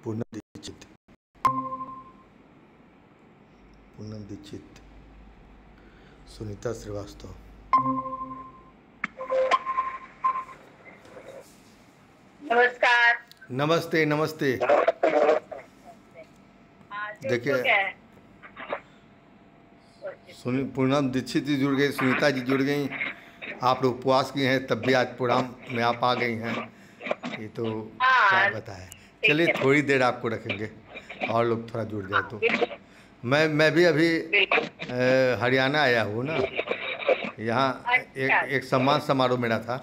पूनम दीक्षित, पूनम दीक्षित, सुनीता श्रीवास्तव। नमस्कार। नमस्ते नमस्ते। देखिए पूनम दीक्षित जी जुड़ गई, सुनीता जी जुड़ गई। आप लोग उपवास किए हैं तब भी आज प्रोग्राम में आप आ गई हैं, ये तो क्या बताएं। चलिए थोड़ी देर आपको रखेंगे और लोग थोड़ा जुड़ जाए तो। मैं भी अभी हरियाणा आया हूँ ना, यहाँ एक सम्मान समारोह मेरा था।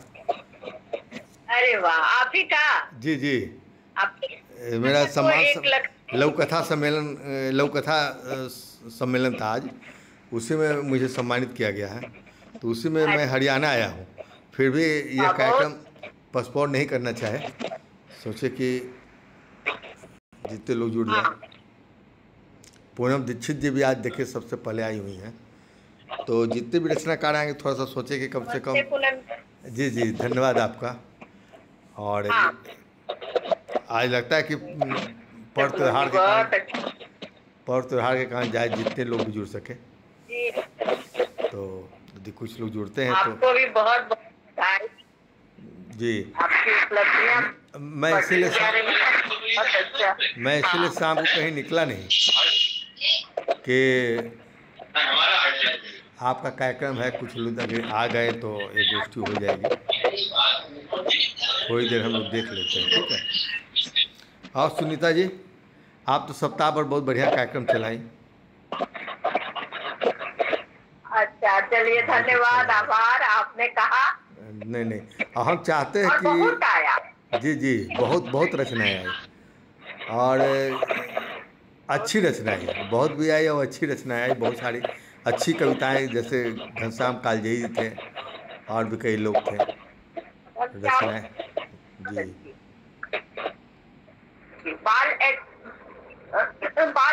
अरे वाह, आप ही का? जी जी, मेरा सम्मान लघुकथा सम्मेलन था आज, उसी में मुझे सम्मानित किया गया है। तो उसी में मैं हरियाणा आया हूँ। फिर भी यह कार्यक्रम पोस्टपोन नहीं करना चाहे, सोचे कि जितने लोग जुड़ जाए। पूनम दीक्षित जी भी आज देखे सबसे पहले आई हुई हैं, तो जितने भी रचनाकार आएंगे थोड़ा सा सोचे कि कम से कम। जी जी, धन्यवाद आपका। और आज लगता है कि पर्व त्योहार के कारण जाए जितने लोग भी जुड़ सके। तो यदि कुछ लोग जुड़ते हैं आपको भी बहुत बधाई जी। आपकी उपलब्धियां। मैं इसीलिए शाम को कहीं निकला नहीं कि आपका कार्यक्रम है, कुछ लोग अगर आ गए तो एक गोष्ठी हो जाएगी। थोड़ी देर हम लोग देख लेते हैं, ठीक है। और सुनीता जी, आप तो सप्ताह पर बहुत बढ़िया कार्यक्रम चलाई। अच्छा, चलिए धन्यवाद, आभार। आपने कहा नहीं नहीं, हम चाहते हैं कि बहुत आया। जी जी, बहुत रचनाएं आई और अच्छी रचनाएं आई, बहुत भी आई और अच्छी रचनाएं आई। बहुत सारी अच्छी कविताएं, जैसे घनश्याम कालजयी थे और भी कई लोग थे रचनाएं। जी, बाल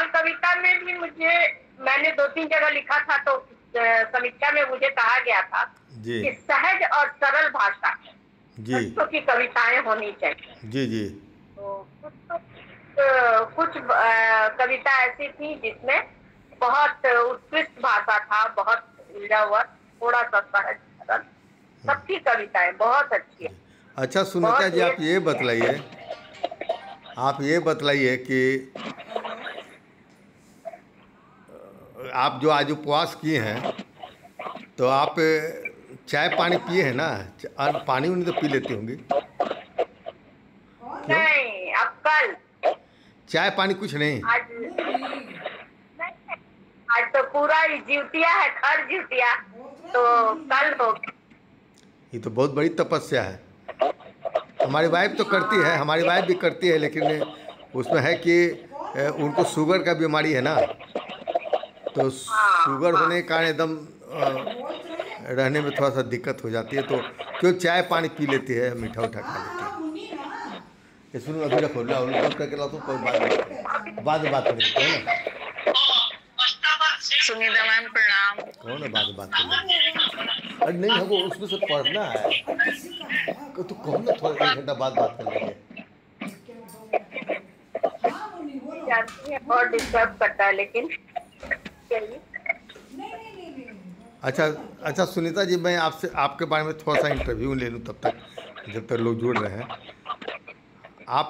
कविता में भी मैंने 2-3 जगह लिखा था, तो समीक्षा में मुझे कहा गया था कि सहज और सरल भाषा बच्चों की कविताएं होनी चाहिए। जी जी। तो कुछ कविता ऐसी थी जिसमें बहुत उत्कृष्ट भाषा था, बहुत उलझा हुआ, थोड़ा सा सहज सरल। सबकी कविताएं बहुत अच्छी है। अच्छा सुनीता जी, आप ये बतलाइए कि आप जो आज उपवास किए हैं तो आप चाय पानी पिए हैं ना? पानी उन्हें तो पी लेती होंगी? नहीं, अब कल चाय पानी कुछ नहीं? आज तो पूरा ही जिउतिया है, खर जिउतिया, तो कल हो। ये तो बहुत बड़ी तपस्या है। हमारी वाइफ तो करती है, हमारी वाइफ भी करती है, लेकिन उसमें है कि उनको शुगर का बीमारी है ना, तो शुगर होने के कारण एकदम रहने में थोड़ा सा दिक्कत हो जाती है, तो क्यों चाय पानी पी लेती है, मीठा उठा खा लेती है। ये सुनो, अभी रखो, बंद करके लाओ, तो कोई बाद में बात करेंगे ना। सुनीता मैम प्रणाम। कौन है बाद में बात करेंगे? अरे नहीं, हमको उसमें से पढ़ना है, तो कौन ना थोड़ा 1 घंटा बाद बात कर लेंगे। जानती है बहुत डिस्टर्ब करता है, लेकिन अच्छा सुनीता जी, मैं आपके बारे में थोड़ा सा इंटरव्यू ले लूँ तब तक, जब तक लोग जुड़ रहे हैं। आप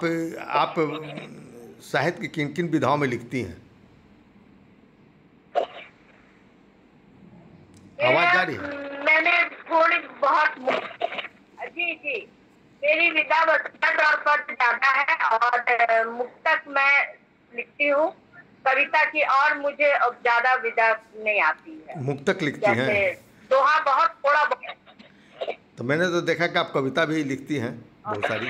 साहित्य की किन किन विधाओं में लिखती हैं? आवाज जा रही है? मैंने थोड़ी बहुत जी मेरी विधा तौर पर ज्यादा है, और मुक्तक मैं लिखती हूँ। कविता की और मुझे अब ज्यादा विधा नहीं आती है। मुक्तक लिखती हैं? दोहा बहुत थोड़ा बहुत। तो मैंने तो देखा कि आप कविता भी लिखती हैं बहुत सारी।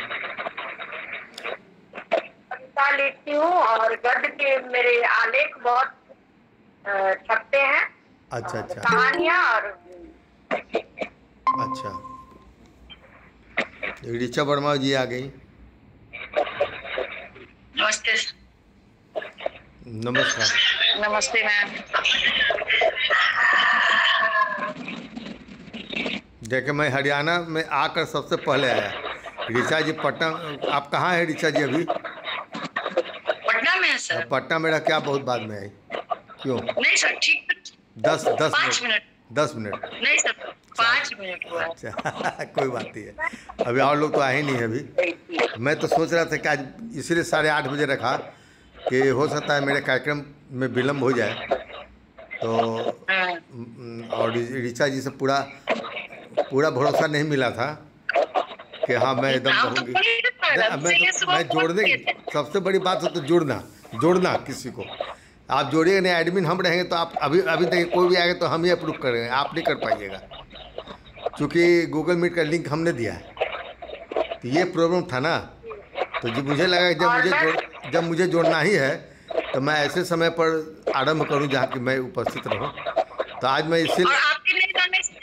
कविता लिखती हूँ और गद्य के मेरे आलेख बहुत छपते हैं। अच्छा, कहानियाँ और अच्छा। ऋचा वर्मा जी आ गई। नमस्ते। नमस्कार। नमस्ते मैम। देखिए, मैं हरियाणा में आकर सबसे पहले आया। ऋचा जी पटना, आप कहाँ हैं ऋचा जी अभी? सर। पटना में रह के आप बहुत बाद में आई, क्यों? नहीं सर, ठीक 10 5 मिनट, मिनट 10 मिनट। नहीं सर, 5 मिनट हुआ। अच्छा कोई बात नहीं है, अभी और लोग तो आए नहीं है अभी। मैं तो सोच रहा था कि आज इसीलिए 8:30 बजे रखा कि हो सकता है मेरे कार्यक्रम में विलम्ब हो जाए, तो हाँ। और ऋचा जी से पूरा पूरा भरोसा नहीं मिला था कि हाँ मैं एकदम हम तो रहूँगी। मैं जोड़ने, सबसे बड़ी बात है तो जोड़ना किसी को। आप जोड़िएगा नहीं, एडमिन हम रहेंगे तो आप अभी देखिए कोई भी आएगा तो हम ही अप्रूव करेंगे, आप नहीं कर पाइएगा, क्योंकि गूगल मीट का लिंक हमने दिया है। तो ये प्रॉब्लम था ना, तो जी मुझे लगा कि जब मुझे जोड़ना ही है तो मैं ऐसे समय पर आरंभ करूं जहाँ कि मैं उपस्थित रहूं। तो आज मैं इसी आपके नहीं जाने से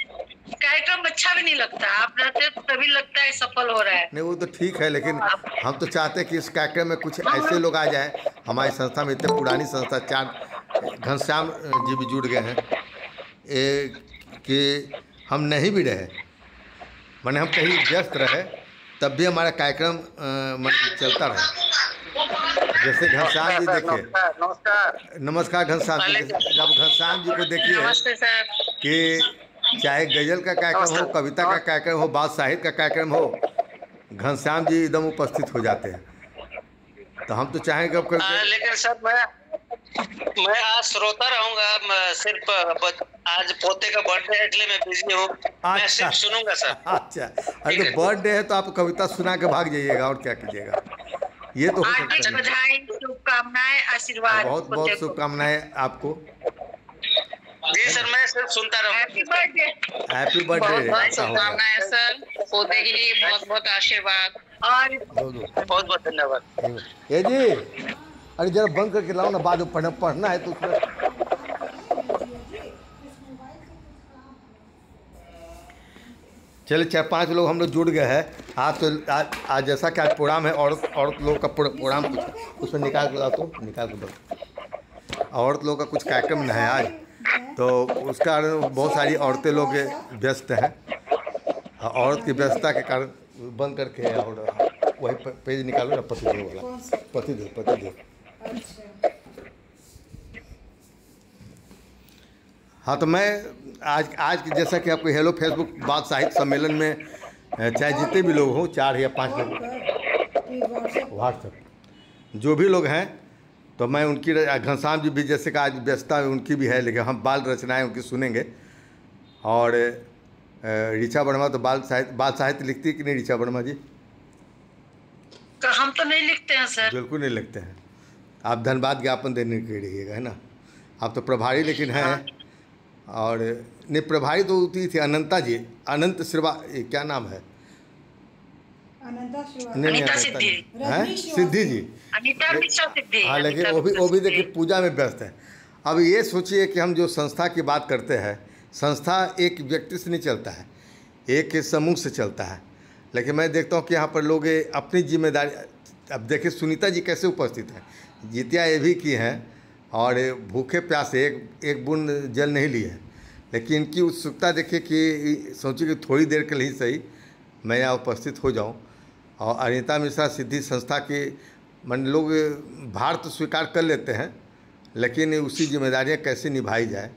कार्यक्रम अच्छा भी नहीं लगता, आप रहते तो तभी लगता है सफल हो रहा है। नहीं, वो तो ठीक है, लेकिन हम तो चाहते हैं कि इस कार्यक्रम में कुछ ऐसे लोग आ जाए। हमारी संस्था में इतनी पुरानी संस्था, 4 घनश्याम जी भी जुड़ गए हैं, कि हम नहीं भी रहे, माने हम कहीं व्यस्त रहे तब भी हमारा कार्यक्रम चलता रहे। जैसे घनश्याम जी देखिए, नमस्कार घनश्याम जी। जब घनश्याम जी को देखिए कि चाहे गजल का कार्यक्रम हो, कविता का कार्यक्रम हो, बाल साहित्य का कार्यक्रम हो, घनश्याम जी एकदम उपस्थित हो जाते हैं। तो हम तो चाहेंगे अब लेकिन सर मैं आज श्रोता रहूंगा, सिर्फ आज पोते का बर्थडे है इसलिए मैं बिजी हूँ। मैं सिर्फ सुनूंगा सर। अच्छा, अरे तो बर्थडे है तो आप कविता सुना के भाग जाइएगा, और क्या कीजिएगा, ये तो हो सकता है। बधाई, शुभकामनाएं, आशीर्वाद, बहुत बहुत शुभकामनाएं आपको। जी सर, मैं सिर्फ सुनता रहूंगा। Happy birthday. Happy birthday. शुभकामनाएं सर, पोते के लिए बहुत बहुत आशीर्वाद और बहुत बहुत धन्यवाद। ये जी, अरे जरा बंद करके लाओ ना, बाद में पढ़ना है तो उसमें। चलिए 4-5 लोग हम लोग जुड़ गए हैं आज। तो आज जैसा कि आज प्रोग्राम है, औरत लोग का प्रोग्राम कुछ उसमें निकाल के लाओ, तो निकाल के दो। औरत लोग का कुछ कार्यक्रम है आज, तो उसका कारण बहुत सारी औरतें लोग व्यस्त हैं। औरत की व्यस्तता के कारण बंद करके, और वही पेज निकालो ना, पतिदेव वाला, पतिदेव। हाँ, तो मैं आज जैसा कि आपको हेलो फेसबुक बाल साहित्य सम्मेलन में चाहे जितने भी लोग हों, 4 या 5 लोग, व्हाट्सएप जो भी लोग हैं, तो मैं उनकी, घनश्याम जी भी जैसे कि आज व्यस्तता उनकी भी है, लेकिन हम बाल रचनाएं उनकी सुनेंगे। और ऋचा वर्मा तो बाल साहित्य लिखती है कि नहीं ऋचा वर्मा जी? तो हम तो नहीं लिखते हैं सर। बिल्कुल नहीं लिखते हैं, आप धन्यवाद ज्ञापन देने के रहिएगा, है ना। आप तो प्रभारी लेकिन हैं, और नहीं प्रभारी तो होती थी अनंता जी, अनंत श्रीवा, क्या नाम है? अनीता सिद्धि हैं, सिद्धि जी, अनीता मिश्रा सिद्धि। हाँ, लेकिन वो भी देखिए पूजा में व्यस्त है। अब ये सोचिए कि हम जो संस्था की बात करते हैं, संस्था एक व्यक्ति से नहीं चलता है, एक समूह से चलता है। लेकिन मैं देखता हूँ कि यहाँ पर लोग अपनी जिम्मेदारी, अब देखिए सुनीता जी कैसे उपस्थित हैं, जितिया ये भी की हैं, और भूखे प्यासे एक बूंद जल नहीं लिए है, लेकिन इनकी उत्सुकता देखिए कि सोचिए कि थोड़ी देर के लिए सही मैं यहाँ उपस्थित हो जाऊँ। और अनीता मिश्रा सिद्धि संस्था के मन लोग भार तो स्वीकार कर लेते हैं, लेकिन उसी जिम्मेदारियाँ कैसे निभाई जाए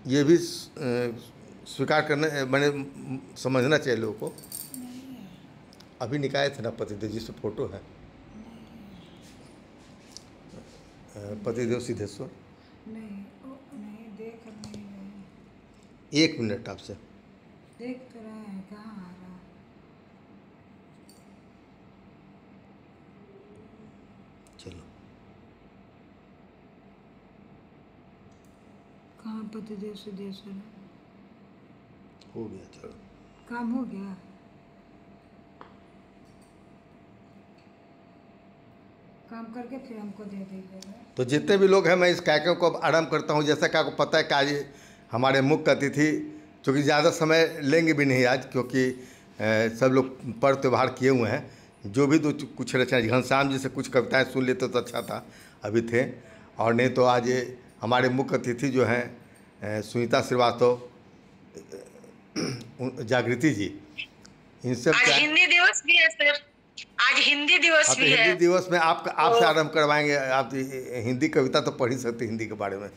ये भी स्वीकार करना, मैंने समझना चाहिए लोगों को। अभी निकाले थे ना पतिदेव जी से फोटो है, पतिदेव सिद्धेश्वर। नहीं देख नहीं रहे। 1 मिनट आपसे देख तो रहे हैं, कहाँ आ रहा? चलो, कहाँ पतिदेव सिद्धेश्वर? हो गया, चलो काम हो गया। काम करके फिर हमको दे दीजिएगा। तो जितने भी लोग हैं, मैं इस कार्यक्रम को अब आरम्भ करता हूँ। जैसा कि आपको पता है कि आज हमारे मुख्य अतिथि, चूँकि ज़्यादा समय लेंगे भी नहीं आज, क्योंकि सब लोग पर्व त्यौहार किए हुए हैं। जो भी दो कुछ रचना, घनश्याम जी से कुछ कविताएं सुन लेते तो अच्छा था, अभी थे। और नहीं तो आज हमारे मुख्य अतिथि जो हैं सुनीता श्रीवास्तव, जागृति जी, इनसे आज हिंदी दिवस भी है सर। आज हिंदी दिवस हाँ, तो भी है। हिंदी दिवस में आपसे आरंभ करवाएंगे। आप हिंदी कविता तो पढ़ ही सकते हिंदी के बारे में।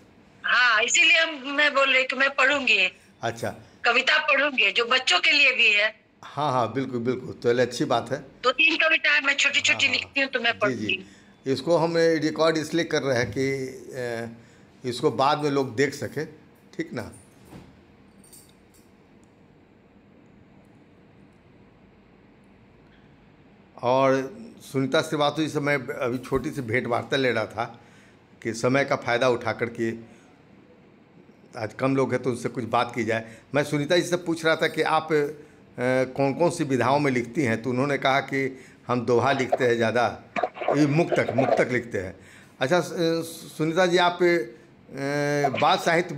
हाँ, इसीलिए मैं बोल रही कि मैं पढ़ूंगी, अच्छा, कविता पढ़ूंगी जो बच्चों के लिए भी है। हाँ हाँ, बिल्कुल बिल्कुल, तो अच्छी बात है। 2-3 कविताएं मैं छोटी छोटी हाँ, लिखती हूँ तो मैं जी पढ़ूंगी। जी, इसको हम रिकॉर्ड इसलिए कर रहे हैं कि इसको बाद में लोग देख सके, ठीक ना। और सुनीता श्रीवास्तव जी से मैं अभी छोटी सी भेंट वार्ता ले रहा था कि समय का फ़ायदा उठा कर के आज कम लोग हैं तो उनसे कुछ बात की जाए। मैं सुनीता जी से पूछ रहा था कि आप कौन कौन सी विधाओं में लिखती हैं, तो उन्होंने कहा कि हम दोहा लिखते हैं ज़्यादा, ये मुक्तक लिखते हैं। अच्छा सुनीता जी, आप बाल साहित्य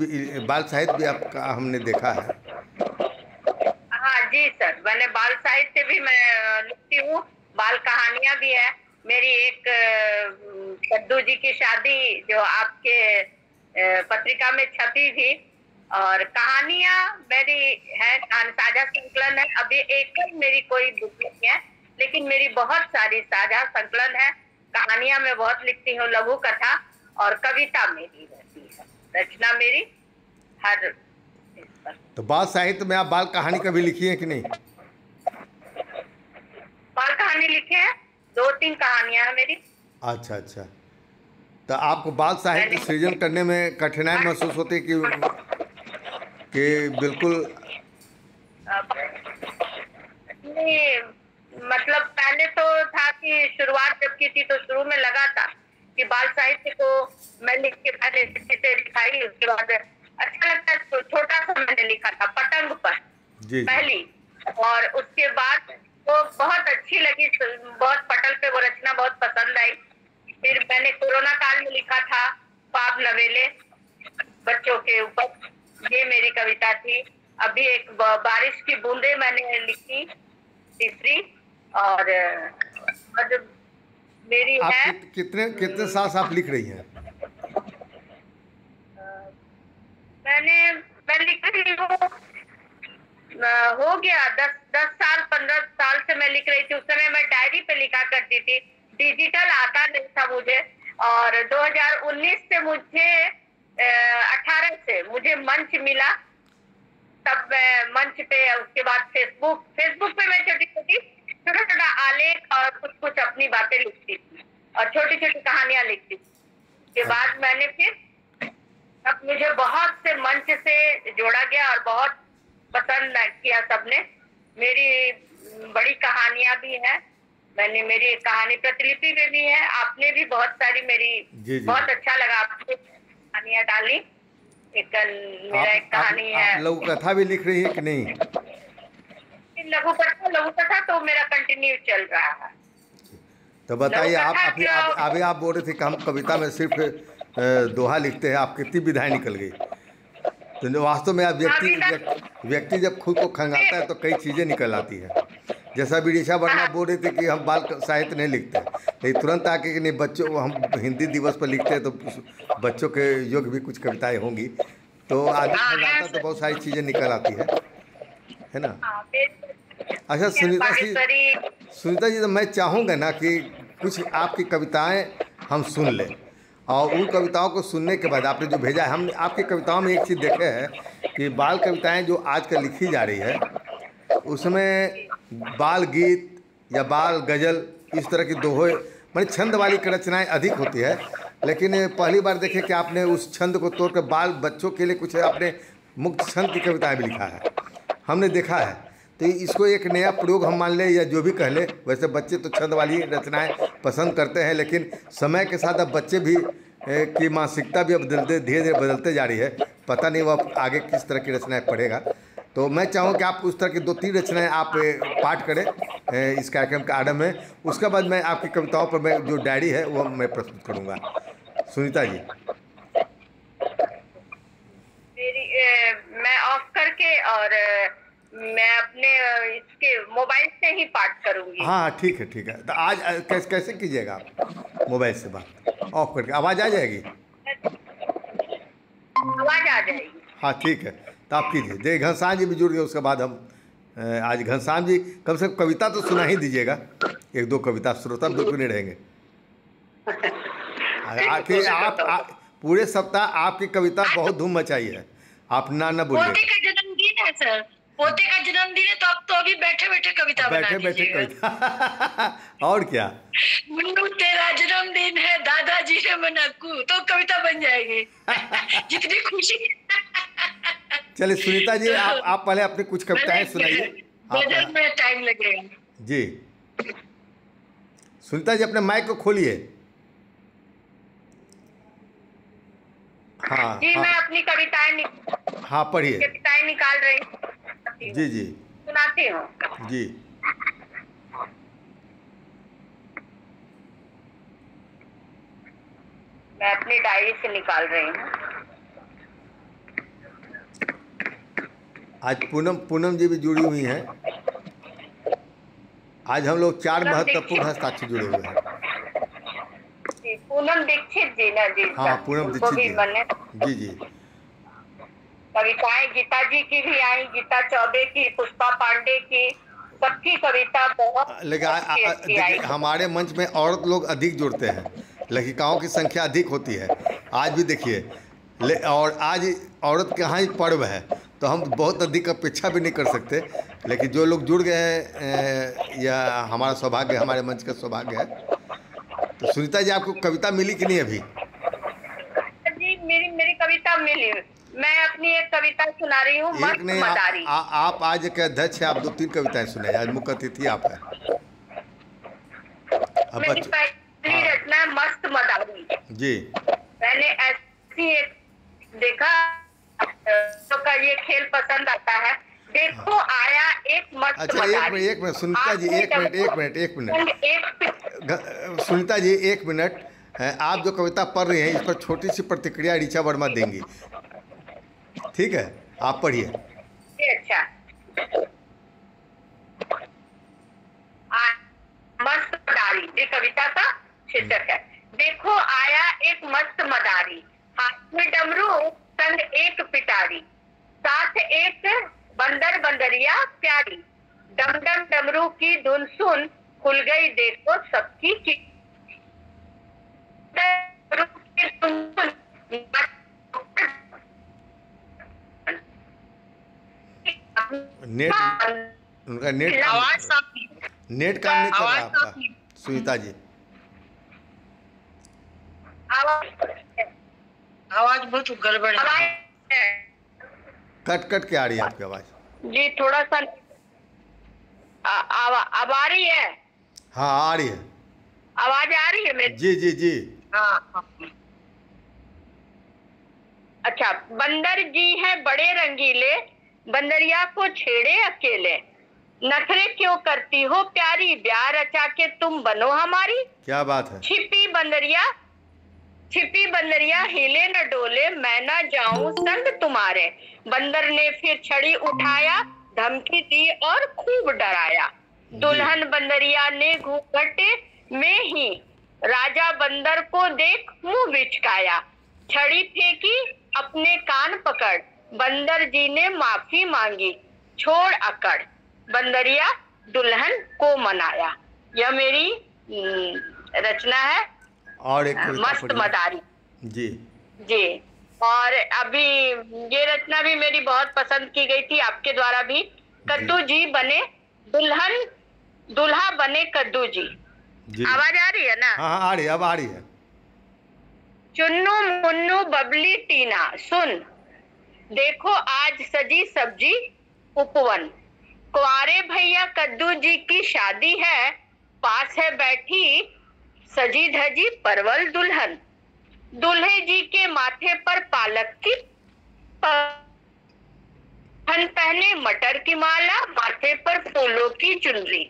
भी आपका हमने देखा है। हाँ जी सर, मैंने बाल साहित्य भी मैं लिखती हूँ, बाल कहानियां भी है मेरी। एक कद्दू जी की शादी जो आपके पत्रिका में छपी थी, और कहानियां मेरी है, साझा संकलन है। अभी एक मेरी कोई बुक नहीं है, लेकिन मेरी बहुत सारी साझा संकलन है। कहानियां मैं बहुत लिखती हूँ, लघु कथा और कविता मेरी रहती है, रचना मेरी हर इस पर। तो बाल साहित्य में आप बाल कहानी कभी लिखी है कि नहीं? बाल कहानी लिखे हैं, 2-3 कहानियां हैं मेरी। अच्छा अच्छा, तो आपको बाल साहित्य सृजन करने में कठिनाई महसूस होती है कि बिल्कुल? नहीं, मतलब पहले तो था कि शुरुआत जब की थी तो शुरू में लगा था कि बाल साहित्य को मैं लिख के पहले दिखाई, उसके बाद अच्छा लगता है। तो छोटा सा मैंने लिखा था पतंग पर पहली, और उसके बाद वो बहुत अच्छी लगी, बहुत पटल पे वो रचना बहुत पसंद आई। फिर मैंने कोरोना काल में लिखा था ख्वाब नवेले बच्चों के ऊपर, ये मेरी कविता थी। अभी एक बारिश की बूंदे मैंने लिखी, तीसरी। और मेरी आप है कितने साल से आप लिख रही हैं? मैं लिख रही हूँ, हो गया 10 साल 15 साल से मैं लिख रही थी। उस समय मैं डायरी पे लिखा करती थी, डिजिटल आता नहीं था मुझे। और 2019 से मुझे 18 से मुझे मंच मिला, तब मैं मंच पे, उसके बाद फेसबुक पे मैं छोटा आलेख और कुछ अपनी बातें लिखती थी और छोटी छोटी कहानियां लिखती थी। उसके बाद मैंने फिर, अब मुझे बहुत से मंच से जोड़ा गया और बहुत पसंद किया सबने। मेरी बड़ी कहानियां भी हैं, मेरी कहानी प्रतिलिपि में भी है। आपने भी बहुत सारी मेरी बहुत अच्छा लगा आपने कहानियां डाली। मेरा एक कहानी है। लघु कथा भी लिख रही है कि नहीं? लघु कथा तो मेरा कंटिन्यू चल रहा है। तो बताइए, आप बोल रहे थे कि हम कविता में सिर्फ दोहा लिखते हैं, आप कितनी विधाएं निकल गई। तो वास्तव में आप व्यक्ति जब खुद को खंगालता है तो कई चीज़ें निकल आती है। जैसा विदिशा वर्मा बोल रही थी कि हम बाल साहित्य नहीं लिखते, लेकिन तुरंत आके कि नहीं बच्चों, हम हिंदी दिवस पर लिखते हैं तो बच्चों के योग्य भी कुछ कविताएं होंगी। तो आदमी खंगालता तो बहुत सारी चीज़ें निकल आती है ना। अच्छा सुनीता जी, तो मैं चाहूँगा ना कि कुछ आपकी कविताएं हम सुन लें, और उन कविताओं को सुनने के बाद आपने जो भेजा है, हम आपकी कविताओं में एक चीज़ देखे है कि बाल कविताएं जो आजकल लिखी जा रही है उसमें बाल गीत या बाल गज़ल इस तरह की दोहे, माने छंद वाली रचनाएं अधिक होती है। लेकिन पहली बार देखे कि आपने उस छंद को तोड़कर बाल बच्चों के लिए कुछ आपने मुक्त छंद की कविताएं भी लिखा है, हमने देखा है। तो इसको एक नया प्रयोग हम मान लें या जो भी कह लें। वैसे बच्चे तो छंद वाली रचनाएं पसंद करते हैं, लेकिन समय के साथ अब बच्चे भी की मानसिकता भी अब धीरे धीरे बदलते जा रही है। पता नहीं वह आगे किस तरह की रचनाएं पढ़ेगा। तो मैं चाहूँ कि आप उस तरह की 2-3 रचनाएं आप पाठ करें इस कार्यक्रम के आरंभ में। उसके बाद मैं आपकी कविताओं पर मैं जो डायरी है वो मैं प्रस्तुत करूँगा। सुनीता जी, मैं ऑफ करके और मैं अपने इसके मोबाइल से ही पाठ करूंगी। हाँ ठीक है। तो आज कैसे कीजिएगा आप? मोबाइल से बात ऑफ करके आवाज़ आ जाएगी? आवाज़ आ जाएगी। हाँ ठीक है, तो आप कीजिए। जय घनश्याम जी भी जुड़ गए, उसके बाद हम आज घनश्याम जी कम से कम कविता तो सुना ही दीजिएगा, एक दो कविता, श्रोता बिल्कुल नहीं रहेंगे। पूरे सप्ताह आपकी कविता बहुत धूम मचाई है, आप ना बोलिए। पोते का जन्मदिन है सर, पोते का जन्मदिन है, तो अब तो अभी बैठे बैठे कविता बना बैठे बैठे दीजिएगा। कविता और क्या। मुन्नू तेरा जन्मदिन है दादाजी ने मनाकू, तो कविता बन जाएगी। जितनी खुशी। चलिए सुनीता जी, आप पहले अपनी कुछ कविताएं सुनाइए। बजट में टाइम लगेगा जी। सुनीता जी अपने माइक को खोलिए। हाँ जी, हाँ मैं अपनी कविताएं हाँ पढ़िए। कविताएं निकाल रही हूँ। जी जी सुनाती हूँ। जी। मैं अपनी डायरी से निकाल रही हूँ। आज पूनम जी भी जुड़ी हुई हैं। आज हम लोग 4 महत्वपूर्ण हस्ताक्षर जुड़े हुए हैं। जी, पूनम दीक्षित जी ना जी। हाँ पूनम उनको दीक्षित भी मैंने जी जी। कविताएं गीता जी की भी आई, गीता चौबे की, पुष्पा पांडे की, सबकी कविता बहुत लेकिन अच्छी आई। देखिए हमारे मंच में औरत लोग अधिक जुड़ते हैं, लेखिकाओं की संख्या अधिक होती है। आज भी देखिए और आज औरत का ही पर्व है, तो हम बहुत अधिक अपेक्षा भी नहीं कर सकते। लेकिन जो लोग जुड़ गए हैं या हमारा सौभाग्य, हमारे मंच का सौभाग्य है। तो सुनीता जी आपको कविता मिली कि नहीं अभी? जी मेरी कविता मिली। मैं अपनी एक कविता सुना रही हूँ, मस्त नहीं, मदारी। आप आज के अध्यक्ष हैं, आप 2-3 कविताएं सुनाए। आज मुख्य अतिथि आप हैं। मेरी पहली रचना है मस्त मदारी जी। मैंने ऐसी एक देखा तो का ये खेल पसंद आता है। देखो आया एक मस्त मदारी। एक मिनट सुनीता जी, एक मिनट सुनीता जी, 1 मिनट। आप जो कविता पढ़ रही हैं इस पर छोटी सी प्रतिक्रिया ऋचा वर्मा देंगी, ठीक है? आप पढ़िए। अच्छा। मस्त मदारी, ये कविता का शीर्षक है। देखो आया एक मस्त मदारी, हाथ में डमरू संग एक पिटारी, साथ एक बंदर बंदरिया प्यारी, डम डम डमरू की धुन सुन खुल गई देखो सबकी उनका नेट आवाज साफ नहीं, नेट काम नहीं कर रहा आपका सुनीता जी। आवाज बहुत गड़बड़ है। कट कट के आ रही है आपकी आवाज। जी थोड़ा सा अब आ रही है? हाँ आ रही है, आवाज आ रही है मेरी? जी जी जी। हाँ। अच्छा। बंदर जी हैं बड़े रंगीले, बंदरिया को छेड़े अकेले, नखरे क्यों करती हो प्यारी, ब्याह रचा के तुम बनो हमारी। क्या बात है। छिपी बंदरिया हिले न डोले, मैं ना जाऊं संग तुम्हारे, बंदर ने फिर छड़ी उठाया, धमकी दी और खूब डराया, दुल्हन बंदरिया ने घूंघट में ही राजा बंदर को देख मुंह बिचकाया, छड़ी फेंकी अपने कान पकड़, बंदर जी ने माफी मांगी, छोड़ अकड़, बंदरिया दुल्हन को मनाया। यह मेरी रचना है और एक मस्त मदारी जी। और अभी ये रचना भी मेरी बहुत पसंद की गई थी आपके द्वारा भी। कद्दू जी बने दुल्हन, दूल्हा बने कद्दू जी। आवाज आ रही है ना? हाँ आ रही है, अब आ रही है। चुन्नू मुन्नू बबली टीना सुन, देखो आज सजी सब्जी उपवन, कुंवारे भैया कद्दू जी की शादी है, पास है बैठी सजी धजी परवल दुल्हन, दूल्हे जी के माथे पर पालक की पहने मटर की माला, माथे पर फूलों की चुनरी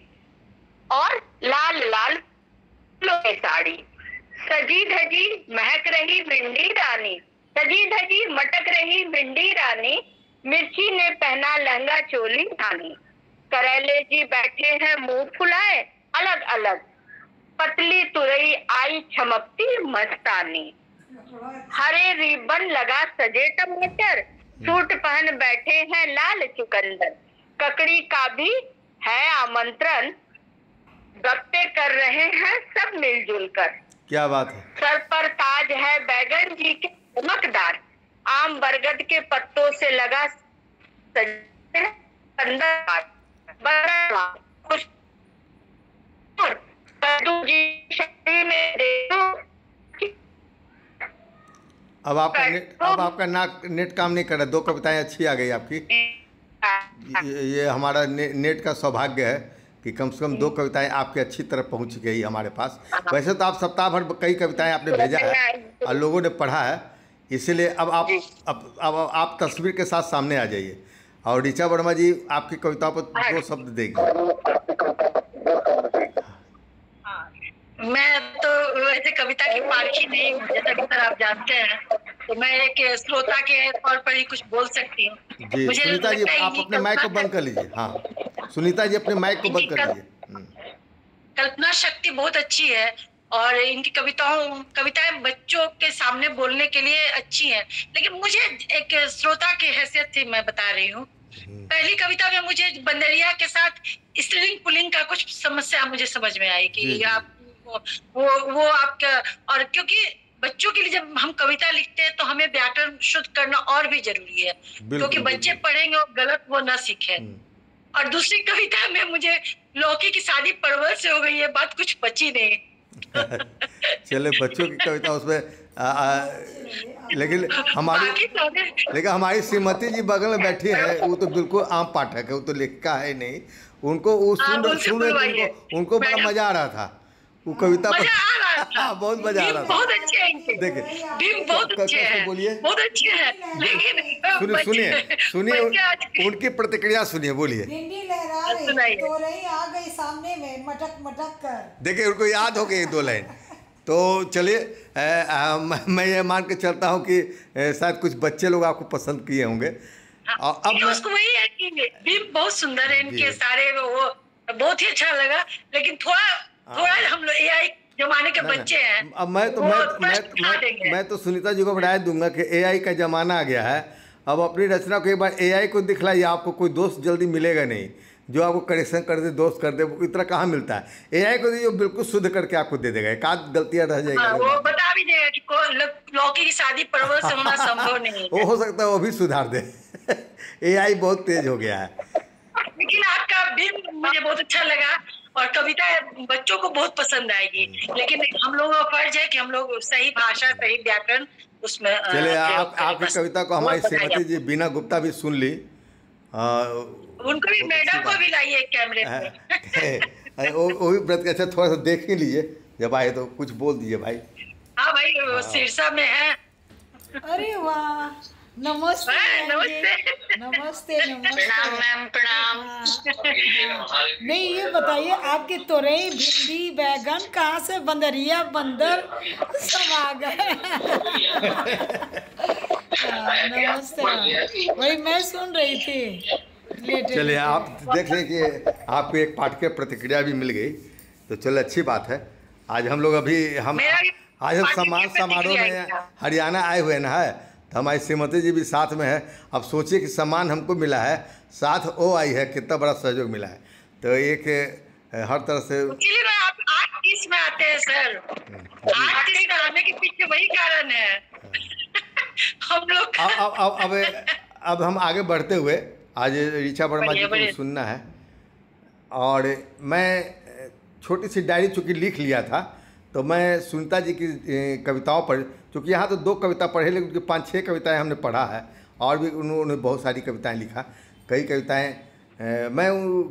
और लाल लाल फूलों की साड़ी, सजी धजी महक रही भिंडी रानी, सजी धजी मटक रही भिंडी रानी, मिर्ची ने पहना लहंगा चोली धानी, करेले जी बैठे हैं मुंह फुलाए अलग अलग, पतली तुरई आई चमकती मस्तानी, हरे रिबन लगा सजे टमाटर, सूट पहन बैठे हैं लाल चुकंदर, ककड़ी का भी है आमंत्रण, गप्पे कर रहे हैं सब मिलजुल कर। क्या बात है। सर पर ताज है बैगन जी के चमकदार, आम बरगद के पत्तों से लगा खुश जी शक्ति में देखो। अब आपका नेट काम नहीं कर रहा। 2 कविताएं अच्छी आ गई आपकी। ये हमारा नेट का सौभाग्य है कि कम से कम 2 कविताएं आपके अच्छी तरह पहुंच गई हमारे पास। वैसे तो आप सप्ताह भर कई कविताएं आपने भेजा है और लोगों ने पढ़ा है, इसीलिए अब आप तस्वीर के साथ सामने आ जाइए और ऋचा वर्मा जी आपकी कविताओं पर 2 शब्द देगी। मैं तो वैसे कविता की पारखी नहीं हूँ, जैसा कि सर आप जानते हैं, तो मैं एक श्रोता के तौर पर ही कुछ बोल सकती हूँ। जी सुनीता जी, आप अपने माइक को बंद कर लीजिए। हाँ सुनीता जी, अपने माइक को बंद कर लीजिए। कल्पना शक्ति बहुत अच्छी है और इनकी कविताएं बच्चों के सामने बोलने के लिए अच्छी हैं, लेकिन मुझे एक श्रोता की हैसियत से मैं बता रही हूँ। पहली कविता में मुझे बंदरिया के साथ स्त्रीलिंग पुल्लिंग का कुछ समस्या मुझे समझ में आई कि आप वो आपका, और क्योंकि बच्चों के लिए जब हम कविता लिखते हैं तो हमें व्याकरण शुद्ध करना और भी जरूरी है, क्योंकि बच्चे पढ़ेंगे और गलत वो न सीखे। और दूसरी कविता में मुझे लौकी की शादी परवल से हो गई, ये बात कुछ बची नहीं। चले बच्चों की कविता उसमें लेकिन हमारी श्रीमती जी बगल में बैठी है, वो तो बिल्कुल आम पाठक है, वो तो लेखिका है नहीं। उनको उनको बड़ा मजा आ रहा था वो कविता पर। बहुत मजा आ रहा था। बहुत अच्छे हैं, देखिए बहुत अच्छे हैं, बोलिए, बहुत अच्छे हैं, लेकिन सुनिए उनकी प्रतिक्रिया सुनिए, बोलिए। भिंडी लहरा रही, तोरई आ गई सामने में मटक मटक कर। देखिए उनको याद हो गई 2 लाइन। तो चलिए मैं ये मान के चलता हूँ कि शायद कुछ बच्चे लोग आपको पसंद किए होंगे। और अब उसको वही है कि भीम बहुत सुंदर है, इनके सारे वो बहुत ही अच्छा लगा, लेकिन थोड़ा हम लोग एआई जमाने के बच्चे हैं। अब मैं तो सुनीता जी को बढ़ाया दूंगा कि एआई का जमाना आ गया है। अब अपनी रचना को एक बार एआई को दिखलाइए, आपको कोई दोस्त जल्दी मिलेगा नहीं जो आपको करेक्शन कर दे, दोस्त कर दे, वो इतना कहाँ मिलता है। एआई को जो बिल्कुल शुद्ध करके आपको दे देगा, एक आध गलतियां रह जाएगी वो बता भी देगा कि लौकी की शादी परवल से होना संभव नहीं है। वो हो सकता है वो भी सुधार दे। एआई बहुत तेज हो गया है। लेकिन आपका भीम मुझे बहुत अच्छा लगा और कविता बच्चों को बहुत पसंद आएगी, लेकिन हम लोगों का फर्ज है कि हम लोग सही भाषा, सही व्याकरण उसमें। चलिए आपकी कविता को हमारी श्रीमती जी बीना गुप्ता भी सुन ली, उनको भी, मैडम को भी लाइए कैमरे पे। वो भी व्रत अच्छा थोड़ा सा देख ही लीजिए, जब आए तो कुछ बोल दीजिए भाई। हाँ भाई, वो सिरसा में है। अरे वाह, नमस्ते नमस्ते नमस्ते। प्रणाम मैम, प्रणाम। नहीं ये बताइए, आपकी तोरई भिंडी बैगन कहाँ से बंदरिया बंदर सब आ गए। नमस्ते, वही मैं सुन रही थी। चलिए आप देख लें कि आपको एक पाठ के प्रतिक्रिया भी मिल गई, तो चलो अच्छी बात है। आज हम लोग आज हम सम्मान समारोह में हरियाणा आए हुए ना है, तो हमारी श्रीमती जी भी साथ में है। अब सोचिए कि सम्मान हमको मिला है, साथ वो आई है, कितना बड़ा सहयोग मिला है। तो एक हर तरह से आप 8:30 में आते हैं सर, 8:30 में आने के पीछे वही कारण है। हम लोग अब हम आगे बढ़ते हुए आज ऋचा वर्मा जी को सुनना है, और मैं छोटी सी डायरी चूँकि लिख लिया था, तो मैं सुनीता जी की कविताओं पर, चूँकि यहाँ तो 2 कविता पढ़े, लेकिन उनकी 5-6 कविताएं हमने पढ़ा है, और भी उन्होंने बहुत सारी कविताएं लिखा। कई कविताएं मैं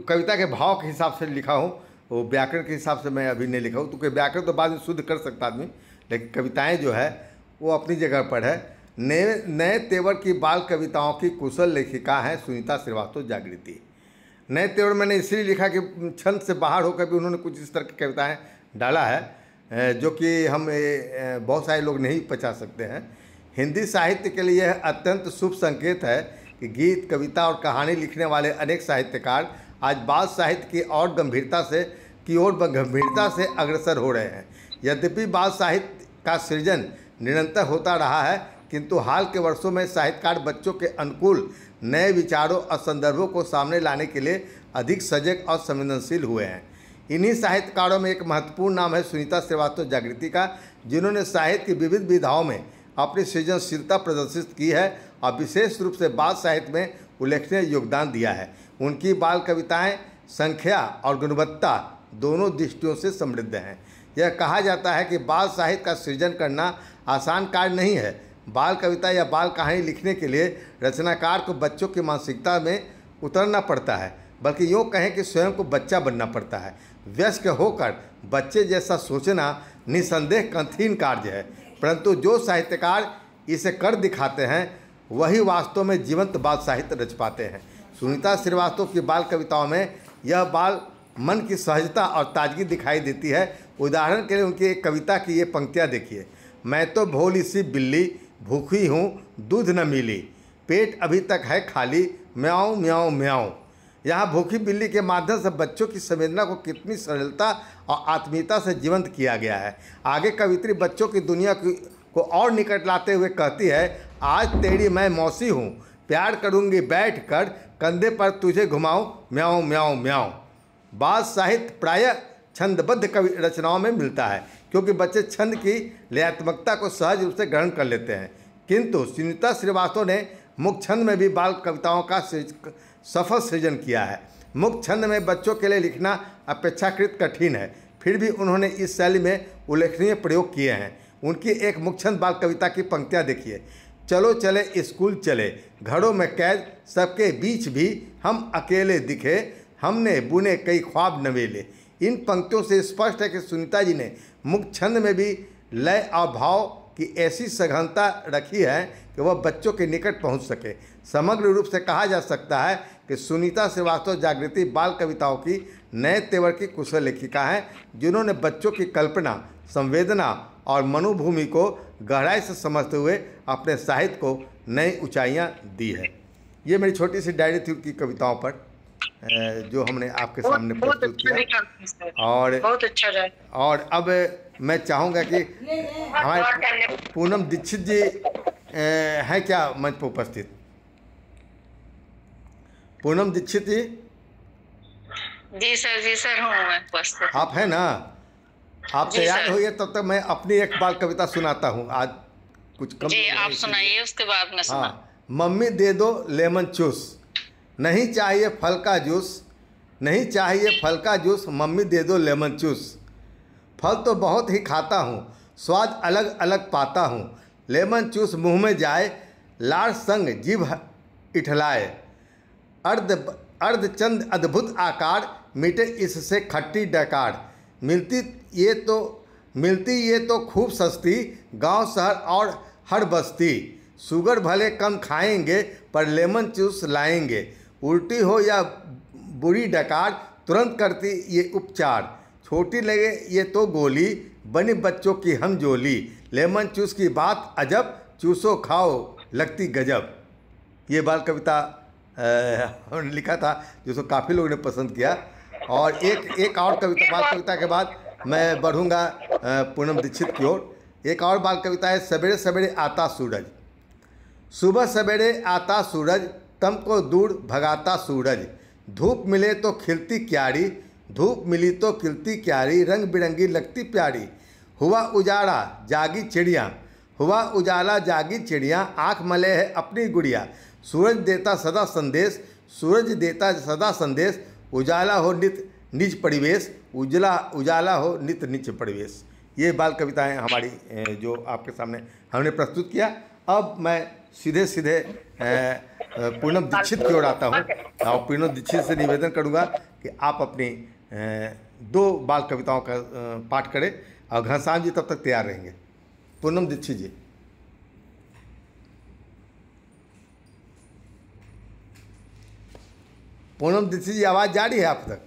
कविता के भाव के हिसाब से लिखा हूँ, वो व्याकरण के हिसाब से मैं अभी नहीं लिखा हूँ, क्योंकि व्याकरण तो बाद में शुद्ध कर सकता आदमी, लेकिन कविताएँ जो है वो अपनी जगह पर है। नए तेवर की बाल कविताओं की कुशल लेखिका हैं सुनीता श्रीवास्तव जागृति। नए तेवर मैंने इसलिए लिखा कि छंद से बाहर होकर भी उन्होंने कुछ इस तरह की कविताएँ डाला है, जो कि हम बहुत सारे लोग नहीं पचा सकते हैं। हिंदी साहित्य के लिए यह अत्यंत शुभ संकेत है कि गीत, कविता और कहानी लिखने वाले अनेक साहित्यकार आज बाल साहित्य की और गंभीरता से अग्रसर हो रहे हैं। यद्यपि बाल साहित्य का सृजन निरंतर होता रहा है, किंतु हाल के वर्षों में साहित्यकार बच्चों के अनुकूल नए विचारों और संदर्भों को सामने लाने के लिए अधिक सजग और संवेदनशील हुए हैं। इन्हीं साहित्यकारों में एक महत्वपूर्ण नाम है सुनीता श्रीवास्तव जागृति का, जिन्होंने साहित्य की विविध विधाओं में अपनी सृजनशीलता प्रदर्शित की है और विशेष रूप से बाल साहित्य में उल्लेखनीय योगदान दिया है। उनकी बाल कविताएं संख्या और गुणवत्ता दोनों दृष्टियों से समृद्ध हैं। यह कहा जाता है कि बाल साहित्य का सृजन करना आसान कार्य नहीं है। बाल कविता या बाल कहानी लिखने के लिए रचनाकार को बच्चों की मानसिकता में उतरना पड़ता है, बल्कि यूँ कहें कि स्वयं को बच्चा बनना पड़ता है। वयस्क होकर बच्चे जैसा सोचना निसंदेह कठिन कार्य है, परंतु जो साहित्यकार इसे कर दिखाते हैं वही वास्तव में जीवंत बाल साहित्य रच पाते हैं। सुनीता श्रीवास्तव की बाल कविताओं में यह बाल मन की सहजता और ताजगी दिखाई देती है। उदाहरण के लिए उनकी एक कविता की ये पंक्तियाँ देखिए। मैं तो भोली सी बिल्ली, भूखी हूँ, दूध न मिली, पेट अभी तक है खाली, म्याऊं म्याऊं म्याऊं। यहाँ भूखी बिल्ली के माध्यम से बच्चों की संवेदना को कितनी सरलता और आत्मीयता से जीवंत किया गया है। आगे कवित्री बच्चों की दुनिया को और निकट लाते हुए कहती है, आज तेरी मैं मौसी हूँ, प्यार करूँगी बैठ कर, कंधे पर तुझे घुमाऊँ, म्याऊं म्याऊं म्याऊं। बाल साहित्य प्रायः छंदबद्ध कवि रचनाओं में मिलता है, क्योंकि बच्चे छंद की लयात्मकता को सहज रूप से ग्रहण कर लेते हैं। किंतु सुनीता श्रीवास्तव ने मुक्त छंद में भी बाल कविताओं का सफल सृजन किया है। मुक्त छंद में बच्चों के लिए लिखना अपेक्षाकृत कठिन है, फिर भी उन्होंने इस शैली में उल्लेखनीय प्रयोग किए हैं। उनकी एक मुक्त छंद बाल कविता की पंक्तियाँ देखिए। चलो चले स्कूल चले, घरों में कैद, सबके बीच भी हम अकेले दिखे, हमने बुने कई ख्वाब नवेले। इन पंक्तियों से स्पष्ट है कि सुनीता जी ने मुक्त छंद में भी लय और भाव की ऐसी सघनता रखी है कि वह बच्चों के निकट पहुंच सके। समग्र रूप से कहा जा सकता है कि सुनीता श्रीवास्तव जागृति बाल कविताओं की नए तेवर की कुशल लेखिका हैं, जिन्होंने बच्चों की कल्पना, संवेदना और मनोभूमि को गहराई से समझते हुए अपने साहित्य को नई ऊंचाइयां दी है। ये मेरी छोटी सी डायरी थी उनकी कविताओं पर, जो हमने आपके सामने प्रस्तुत किया। और बहुत अच्छा रहा। और अब मैं चाहूँगा कि हमारे पूनम दीक्षित जी हैं क्या मंच पर उपस्थित? पूनम दीक्षित जी? जी सर हूँ मैं उपस्थित। आप हैं ना? आप तैयार होइए, तब तक मैं अपनी एक बाल कविता सुनाता हूँ। आज कुछ कम जी आप सुनाइए, उसके बाद मैं सुना। मम्मी दे दो लेमन जूस, नहीं चाहिए फल का जूस, नहीं चाहिए फल का जूस, मम्मी दे दो लेमन जूस। फल तो बहुत ही खाता हूँ, स्वाद अलग अलग पाता हूँ, लेमन जूस मुँह में जाए, लाड़ संग जीभ इठलाए, अर्धचंद अद्भुत आकार, मिटे इससे खट्टी डकार। मिलती ये तो खूब सस्ती, गांव शहर और हर बस्ती। शुगर भले कम खाएंगे पर लेमन जूस लाएंगे, उल्टी हो या बुरी डकार, तुरंत करती ये उपचार। छोटी लगे ये तो गोली, बनी बच्चों की हम जोली, लेमन जूस की बात अजब, चूसो खाओ लगती गजब। ये बाल कविता उन्होंने लिखा था, जिसको काफ़ी लोगों ने पसंद किया। और एक और कविता, बाल कविता के बाद मैं बढ़ूँगा पूनम दीक्षित की ओर। एक और बाल कविता है, सवेरे सवेरे आता सूरज। सुबह सवेरे आता सूरज, तम को दूर भगाता सूरज। धूप मिले तो खिलती क्यारी, धूप मिली तो खिलती क्यारी, रंग बिरंगी लगती प्यारी। हुआ उजाला जागी चिड़िया, हुआ उजाला जागी चिड़िया, आँख मले है अपनी गुड़िया। सूरज देता सदा संदेश, सूरज देता सदा संदेश, उजाला हो नित निज परिवेश, उजाला हो नित निज परिवेश। ये बाल कविताएं हमारी जो आपके सामने हमने प्रस्तुत किया। अब मैं सीधे पूनम दीक्षित की ओर आता हूँ और पूनम दीक्षित से निवेदन करूँगा कि आप अपनी 2 बाल कविताओं का पाठ करें और घनश्याम जी तब तक तैयार रहेंगे। पूनम दीक्षित जी। पूनम दीक्षित जी, आवाज़ जा रही है आप तक?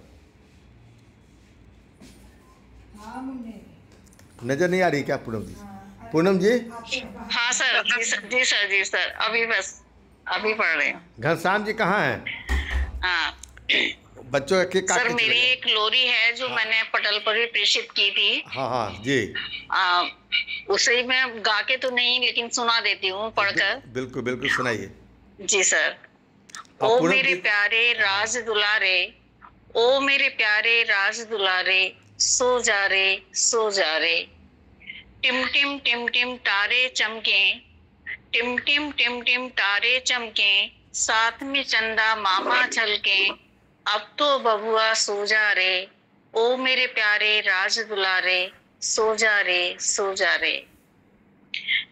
नजर नहीं आ रही क्या पूनम जी? पूनम जी? हाँ सर, जी सर अभी पढ़ रहे हैं। घनश्याम जी कहाँ हैं? हाँ बच्चों के सर, मेरी एक लोरी है जो मैंने पटल पर भी प्रेषित की थी। हाँ जी। उसे मैं गा के तो नहीं, लेकिन सुना देती हूँ पढ़कर। बिल्कुल सुनाइए। जी सर। ओ मेरे प्यारे राज दुलारे, ओ मेरे प्यारे राज दुलारे, सो जा रे सो जा रे। टिम टिम टिम टिम तारे चमके, टिम टिम टिम टिम तारे चमके, साथ में चंदा मामा झलके, अब तो बबुआ सो जा रे। ओ मेरे प्यारे राज दुलारे, सो जा रे सो जा रे।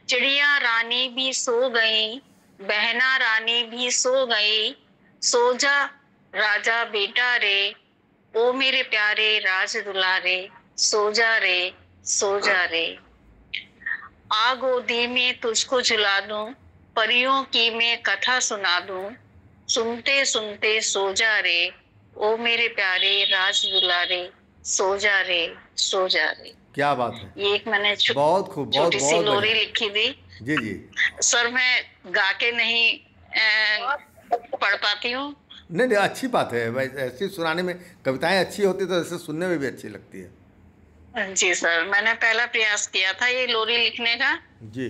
चिड़िया रानी भी सो गई, बहना रानी भी सो गई, सो जा राजा बेटा रे। ओ मेरे प्यारे राज दुलारे, सो जा रे सो जा रे। आ गोदी में तुझको झुला दूं, परियों की मैं कथा सुना दूं, सुनते सुनते सो जा रे। ओ मेरे प्यारे राज दुलारे, सो जा रे सो जा रे। क्या बात है, ये एक मैंने बहुत खूब, बहुत छोटी सी लोरी लिखी थी। जी जी सर मैं गा के नहीं पढ़ पाती हूँ। नहीं नहीं, अच्छी बात है भाई, ऐसी सुनाने में कविताएं अच्छी होती तो ऐसे सुनने में भी अच्छी लगती है। जी सर, मैंने पहला प्रयास किया था ये लोरी लिखने का। जी,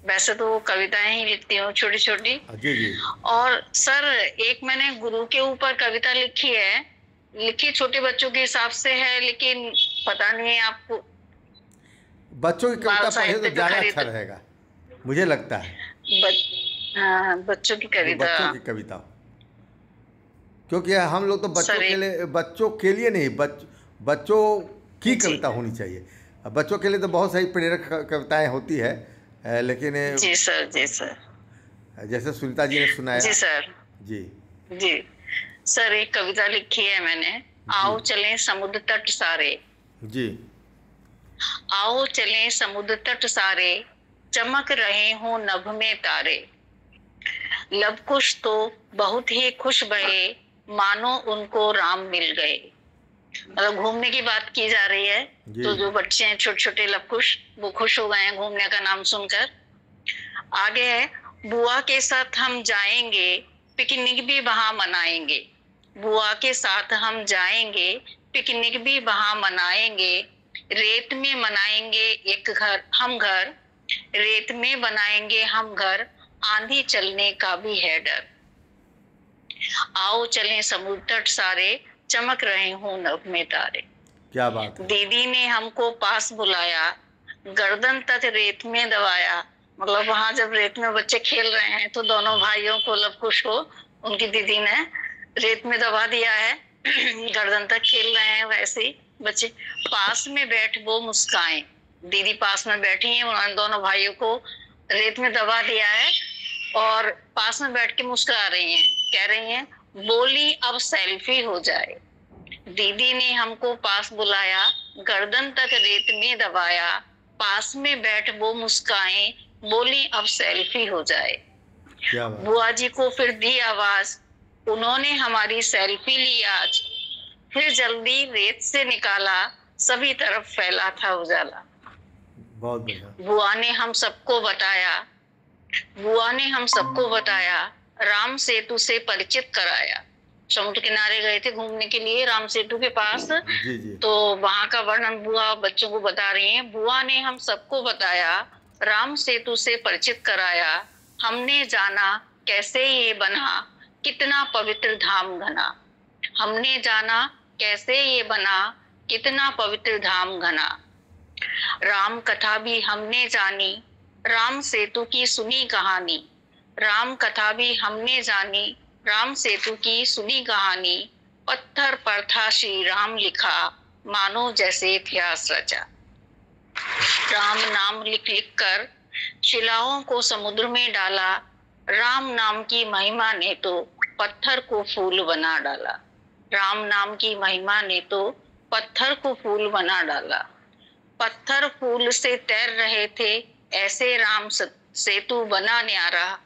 वैसे तो वो कविताएं ही लिखती हूँ छोटी छोटी। जी जी। और सर एक मैंने गुरु के ऊपर कविता लिखी है, लिखी छोटे बच्चों के हिसाब से है, लेकिन पता नहीं है आपको। बच्चों की कविता पढ़े तो ज्यादा अच्छा रहेगा मुझे लगता है। बच्चों की कविता, बच्चों की कविता, क्योंकि हम लोग तो बच्चों के लिए, बच्चों के लिए नहीं, बच्चों की कविता होनी चाहिए। बच्चों के लिए तो बहुत सारी प्रेरक कविताएं होती है, लेकिन जी सर, जी सर, जैसे सुनीता जी ने सुनाया। जी सर, जी जी सर, एक कविता लिखी है मैंने, आओ चलें समुद्र तट सारे। जी, आओ चलें समुद्र तट सारे, चमक रहे हों नभ में तारे। लब कुश तो बहुत ही खुश भये, मानो उनको राम मिल गए। मतलब घूमने की बात की जा रही है, तो जो बच्चे हैं छोटे छोटे लबकुश, वो खुश हो गए हैं घूमने का नाम सुनकर। आगे है, बुआ के साथ हम जाएंगे, पिकनिक भी वहां मनाएंगे। बुआ के साथ हम जाएंगे, पिकनिक भी वहां मनाएंगे। रेत में बनाएंगे एक घर हम घर, रेत में बनाएंगे हम घर, आंधी चलने का भी है डर। आओ चलें समुद्र तट सारे, चमक रहे हों नभ में तारे। क्या बात है। दीदी ने हमको पास बुलाया, गर्दन तक रेत में दबाया। मतलब वहां जब रेत में बच्चे खेल रहे हैं तो दोनों भाइयों को, लवकुश को, उनकी दीदी ने रेत में दबा दिया है। गर्दन तक खेल रहे हैं वैसे ही बच्चे। पास में बैठ वो मुस्काएं, दीदी पास में बैठी हैं, उन्होंने दोनों भाइयों को रेत में दबा दिया है और पास में बैठ के मुस्कुरा रही हैं। कह रही हैं, बोली अब सेल्फी हो जाए। दीदी ने हमको पास बुलाया, गर्दन तक रेत में दबाया। पास में बैठ वो मुस्काएं, बोली अब सेल्फी हो जाए। बुआ जी को फिर दी आवाज, उन्होंने हमारी सेल्फी ली आज। फिर जल्दी रेत से निकाला, सभी तरफ फैला था उजाला। बहुत बढ़िया। बुआ ने हम सबको बताया, बुआ ने हम सबको बताया, राम सेतु से परिचित कराया। समुद्र किनारे गए थे घूमने के लिए राम सेतु के पास, जी जी। तो वहां का वर्णन बुआ बच्चों को बता रही हैं। बुआ ने हम सबको बताया, राम सेतु से परिचित कराया। हमने जाना कैसे ये बना, कितना पवित्र धाम घना। हमने जाना कैसे ये बना, कितना पवित्र धाम घना। राम कथा भी हमने जानी, राम सेतु की सुनी कहानी। राम कथा भी हमने जानी, राम सेतु की सुनी कहानी। पत्थर पर था श्री राम लिखा, मानो जैसे इतिहास रचा। राम नाम लिख लिख कर शिलाओं को समुद्र में डाला। राम नाम की महिमा ने तो पत्थर को फूल बना डाला। राम नाम की महिमा ने तो पत्थर को फूल बना डाला। पत्थर फूल से तैर रहे थे, ऐसे राम सेतु बना न्यारा।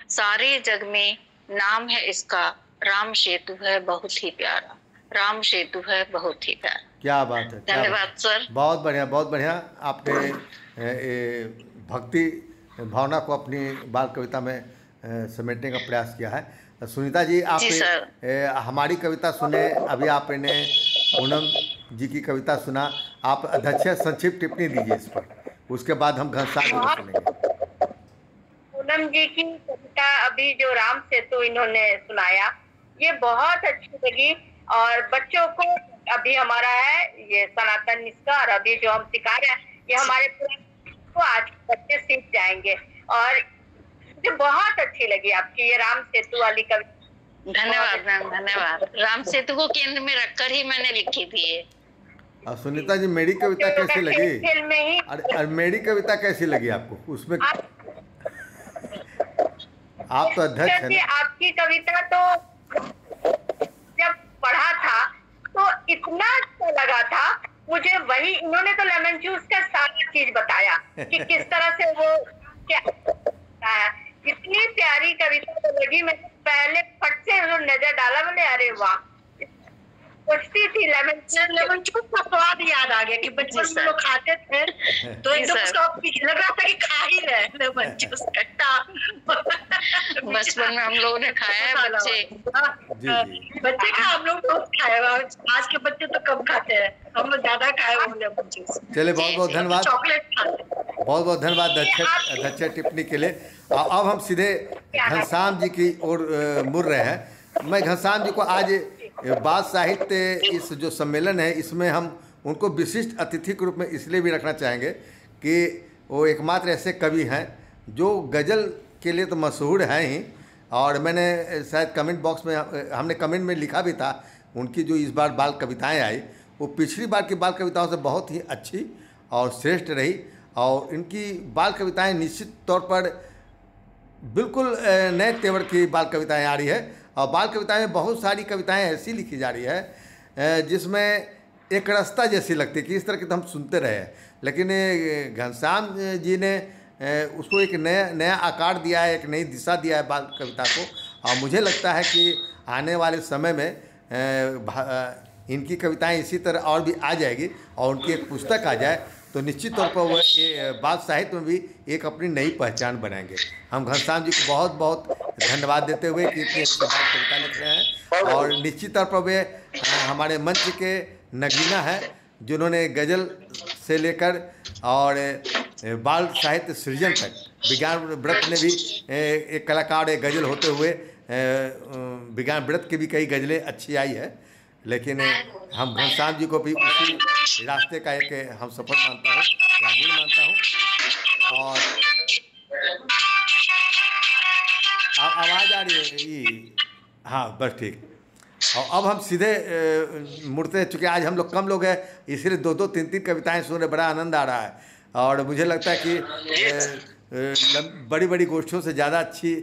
सारे जग में नाम है इसका, राम सेतु है बहुत ही प्यारा। राम सेतु है बहुत ही प्यारा। क्या बात है, धन्यवाद सर। बहुत बढ़िया, बहुत बढ़िया। आपने भक्ति भावना को अपनी बाल कविता में समेटने का प्रयास किया है। सुनीता जी, आप हमारी कविता सुने, अभी आपने पूनम जी की कविता सुना। आप अध्यक्ष संक्षिप्त टिप्पणी दीजिए इस पर, उसके बाद हम घनश्याम जी को सुनेंगे। पूनम जी की कविता कविता अभी जो राम सेतु इन्होंने सुनाया, ये बहुत अच्छी लगी। और बच्चों को अभी हमारा है ये सनातन इसका, और अभी जो हम सिखा रहे हैं ये हमारे को आज बच्चे सीख जाएंगे। और मुझे बहुत अच्छी लगी आपकी ये राम सेतु वाली कविता। धन्यवाद मैम, धन्यवाद। राम सेतु को केंद्र में रखकर ही मैंने लिखी थी ये। और सुनीता जी, मेरी कविता कैसी लगी? में ही और मेरी कविता कैसी लगी आपको? उसमें आप तो अध्यक्ष हैं। आपकी कविता तो जब पढ़ा था तो इतना अच्छा लगा था मुझे। वही इन्होंने तो लेमन जूस का सारा चीज बताया कि किस तरह से वो क्या है। इतनी प्यारी कविता तो लगी। मैं पहले फट से नजर डाला, बोले अरे वाह, सोचती थी लेमन जूस का स्वाद याद आ गया कि बचपन में लोग खाते थे तो एकदम उसका लग रहा था कि खा ही रहे लेमन जूस खट्टा। बचपन में हम लोगों ने खाया है, बच्चे का हम लोग बहुत खाए। आज के बच्चे तो कम खाते हैं, हम लोग ज्यादा खाए वो लेमन जूस। चलिए, बहुत बहुत धन्यवाद, चॉकलेट खाते, बहुत बहुत धन्यवाद अध्यक्ष टिप्पणी के लिए। अब हम सीधे घनश्याम जी की ओर मुड़ रहे हैं। मैं घनश्याम जी को आज बाल साहित्य इस जो सम्मेलन है इसमें हम उनको विशिष्ट अतिथि के रूप में इसलिए भी रखना चाहेंगे कि वो एकमात्र ऐसे कवि हैं जो गज़ल के लिए तो मशहूर हैं ही। और मैंने शायद कमेंट बॉक्स में हमने कमेंट में लिखा भी था, उनकी जो इस बार बाल कविताएं आई वो पिछली बार की बाल कविताओं से बहुत ही अच्छी और श्रेष्ठ रही। और इनकी बाल कविताएं निश्चित तौर पर बिल्कुल नए तेवर की बाल कविताएं आ रही है। और बाल कविताएं में बहुत सारी कविताएं ऐसी लिखी जा रही है जिसमें एक रास्ता जैसी लगती है कि इस तरह की तो हम सुनते रहे, लेकिन घनश्याम जी ने उसको एक नया आकार दिया है, एक नई दिशा दिया है बाल कविता को। और मुझे लगता है कि आने वाले समय में इनकी कविताएं इसी तरह और भी आ जाएगी और उनकी एक पुस्तक आ जाए तो निश्चित तौर पर वह बाल साहित्य में भी एक अपनी नई पहचान बनाएंगे। हम घनश्याम जी को बहुत बहुत धन्यवाद देते हुए कि इतनी अच्छी बाल कविता लिख रहे हैं। और निश्चित तौर पर वे हमारे मंच के नगीना है जिन्होंने गज़ल से लेकर और बाल साहित्य सृजन तक, विज्ञान व्रत में भी एक कलाकार एक गज़ल होते हुए विज्ञान व्रत की भी कई गज़लें अच्छी आई है। लेकिन हम घनश्याम जी को भी उसी रास्ते का एक हम सफल मानता हूँ, रागीर मानता हूँ। और आवाज़ आ रही है? हाँ, बस ठीक। और अब हम सीधे मुड़ते हैं, चूँकि आज हम लोग कम लोग हैं इसलिए दो दो तीन तीन कविताएं सुन रहे, बड़ा आनंद आ रहा है। और मुझे लगता है कि बड़ी बड़ी गोष्ठियों से ज़्यादा अच्छी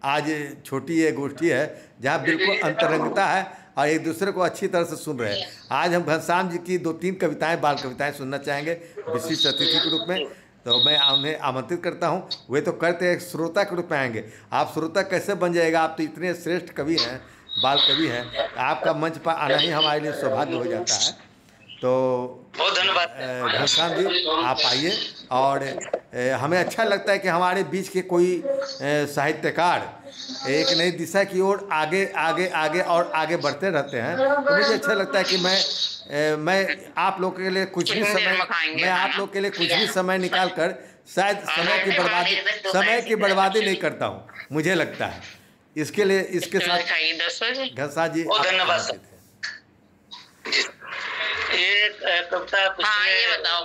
आज छोटी ये गोष्ठी है जहाँ बिल्कुल अंतरंगता है और एक दूसरे को अच्छी तरह से सुन रहे हैं। आज हम घनश्याम जी की दो तीन कविताएं, बाल कविताएं सुनना चाहेंगे विशिष्ट अतिथि के रूप में। तो मैं उन्हें आमंत्रित करता हूं। वे तो करते एक श्रोता के रूप में आएंगे। आप श्रोता कैसे बन जाएगा? आप तो इतने श्रेष्ठ कवि हैं, बाल कवि हैं, आपका मंच पर आना ही हमारे लिए सौभाग्य हो जाता है। तो बहुत धन्यवाद घनश्याम जी, आप आइए। और हमें अच्छा लगता है कि हमारे बीच के कोई साहित्यकार एक नई दिशा की ओर आगे आगे आगे और आगे बढ़ते रहते हैं। तो मुझे अच्छा लगता है कि मैं आप लोग के लिए कुछ भी समय निकाल कर शायद समय की बर्बादी नहीं करता हूँ, मुझे लगता है। इसके लिए इसके साथ घनश्याम जी धन्यवाद। ये कविता ये बताओ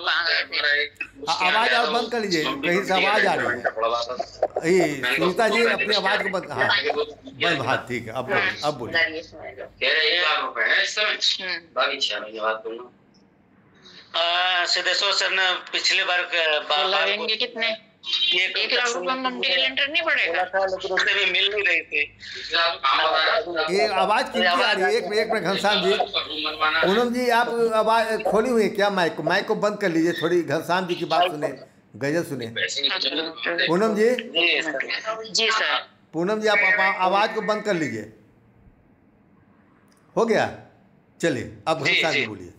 आवाज और बंद कर लीजिए, कहीं से आवाज आ रही है। सुनीता जी अपनी आवाज को बंद। हाँ ठीक है, अब बोलिए। सिद्धेश्वर सर ने पिछले बार लगेंगे कितने? 1 लाख रुपए मम्मी के लेंटर नहीं पड़ेगा, लेकिन उससे भी मिल नहीं रही थी। ये आवाज कितनी आ रही है? एक मिनट घनश्याम जी, पूनम जी आप आवाज खोली हुई है क्या? माइक को बंद कर लीजिए, थोड़ी घनश्याम जी की बात सुने, गजल सुने। पूनम जी। जी सर। पूनम जी आप आवाज को बंद कर लीजिए। हो गया? चलिए अब घनश्याम जी बोलिए।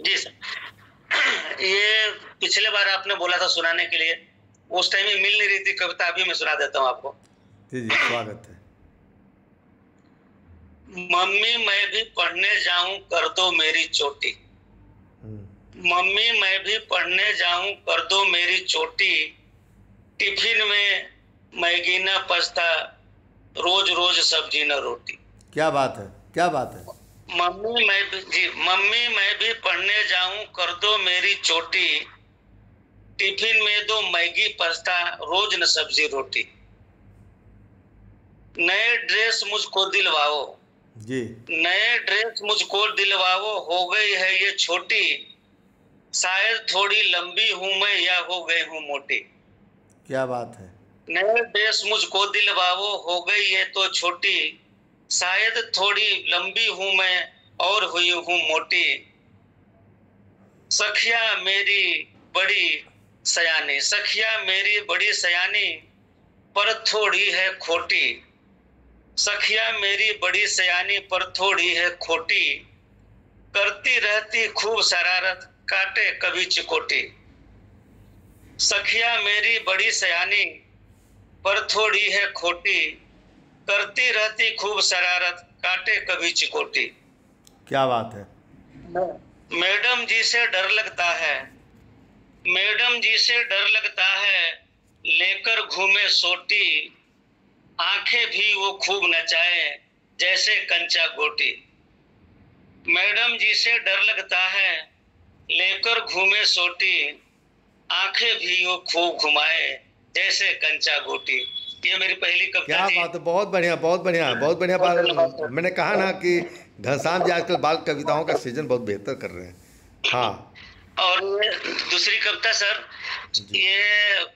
जी सर, ये पिछले बार आपने बोला था सुनाने के लिए, उस टाइम में मिल नहीं रही थी कविता, अभी मैं सुना देता हूँ आपको। जी स्वागत है। मम्मी मैं भी पढ़ने जाऊं कर दो मेरी चोटी, मम्मी मैं भी पढ़ने जाऊं कर दो मेरी चोटी, टिफिन में मैगी न पास्ता, रोज रोज सब्जी न रोटी। क्या बात है, क्या बात है। मम्मी मैं भी पढ़ने जाऊं, कर दो मेरी चोटी, टिफिन में दो मैगी पास्ता, रोज न सब्जी रोटी। नए ड्रेस मुझको दिलवाओ जी, नए ड्रेस मुझको दिलवाओ, हो गई है ये छोटी, शायद थोड़ी लंबी हूं मैं या हो गई हूं मोटी। क्या बात है। नए ड्रेस मुझको दिलवाओ, हो गई ये तो छोटी, शायद थोड़ी लंबी हूं मैं और हुई हूं मोटी। सखिया मेरी बड़ी सयानी, सखिया मेरी बड़ी सयानी, पर थोड़ी है खोटी। सखिया मेरी बड़ी सयानी, पर थोड़ी है खोटी, करती रहती खूब शरारत, काटे कभी चिकोटी। सखिया मेरी बड़ी सयानी, पर थोड़ी है खोटी, करती रहती खूब शरारत, काटे कभी चिकोटी। क्या बात है। मैडम जी से डर लगता है, मैडम जी से डर लगता है, लेकर घूमे सोटी, आंखें भी वो खूब नचाए जैसे कंचा गोटी। मैडम जी से डर लगता है, लेकर घूमे सोटी, आंखें भी वो खूब घुमाए जैसे कंचा गोटी। ये मेरी पहली कविता क्या थी। बात है, बहुत बढ़िया, बहुत बढ़िया, बहुत बढ़िया बात। मैंने कहा ना कि घनश्याम जी आजकल बाल कविताओं का सीजन बहुत बेहतर कर रहे हैं। हाँ, और ये दूसरी कविता सर, ये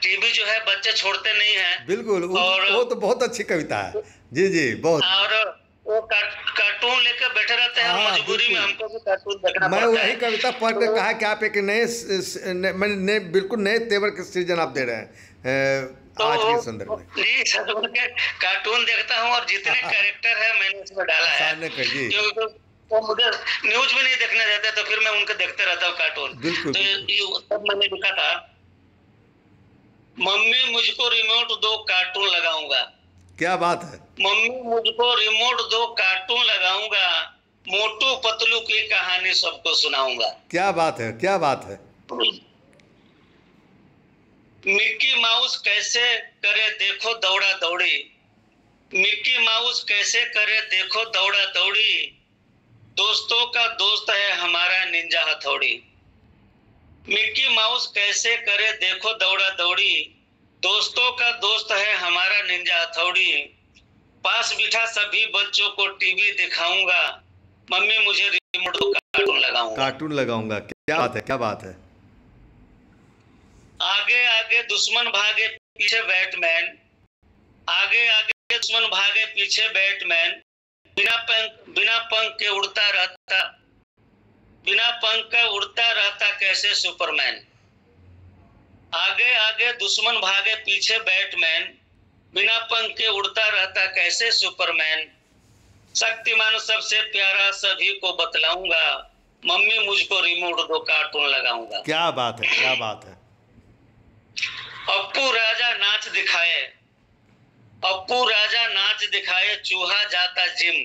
टीवी जो है बच्चे छोड़ते नहीं हैं। बिल्कुल, और वो तो बहुत अच्छी कविता है। जी जी, बहुत। और वो कार्टून लेकर बैठे रहते हैं, हाँ, मजबूरी में हमको भी कार्टून देखना मैं पड़ता वही है। कविता पढ़ के कहा कि आप एक मैंने बिल्कुल नए तेवर के सीजन आप दे रहे हैं आज के संदर्भ में। जी सर, उनके कार्टून देखता हूँ और जितने कैरेक्टर है मैंने उसमें डाला है, जी, क्योंकि वो मुझे न्यूज भी नहीं देखने देते, तो फिर मैं उनके देखते रहता हूँ कार्टून। बिल्कुल, तो तब मैंने लिखा था, मम्मी मुझको रिमोट दो कार्टून लगाऊंगा। क्या बात है। मम्मी मुझको रिमोट दो कार्टून लगाऊंगा, मोटू पतलू की कहानी सबको सुनाऊंगा। क्या बात है, क्या बात है। मिक्की माउस कैसे करे देखो दौड़ा दौड़ी, मिक्की माउस कैसे करे देखो दौड़ा दौड़ी, दोस्तों का दोस्त है हमारा निंजा हथौड़ी। मिक्की माउस कैसे करे देखो दौड़ा दौड़ी, दोस्तों का दोस्त है हमारा निंजा हथौड़ी, पास बिठा सभी बच्चों को टीवी दिखाऊंगा, मम्मी मुझे रिमोट दो कार्टून लगाऊंगा। कार्टून लगाऊंगा, क्या बात है, क्या बात है। आगे आगे दुश्मन भागे पीछे बैटमैन, आगे आगे दुश्मन भागे पीछे बैटमैन, बिना पंख के उड़ता रहता, बिना पंख का उड़ता रहता कैसे सुपरमैन। आगे आगे दुश्मन भागे पीछे बैटमैन, बिना पंख के उड़ता रहता कैसे सुपरमैन, शक्तिमान सबसे प्यारा सभी को बतलाऊंगा, मम्मी मुझको रिमोट दो कार्टून लगाऊंगा। क्या बात है, क्या बात है। अप्पू राजा नाच दिखाए, अप्पू राजा नाच दिखाए चूहा जाता जिम,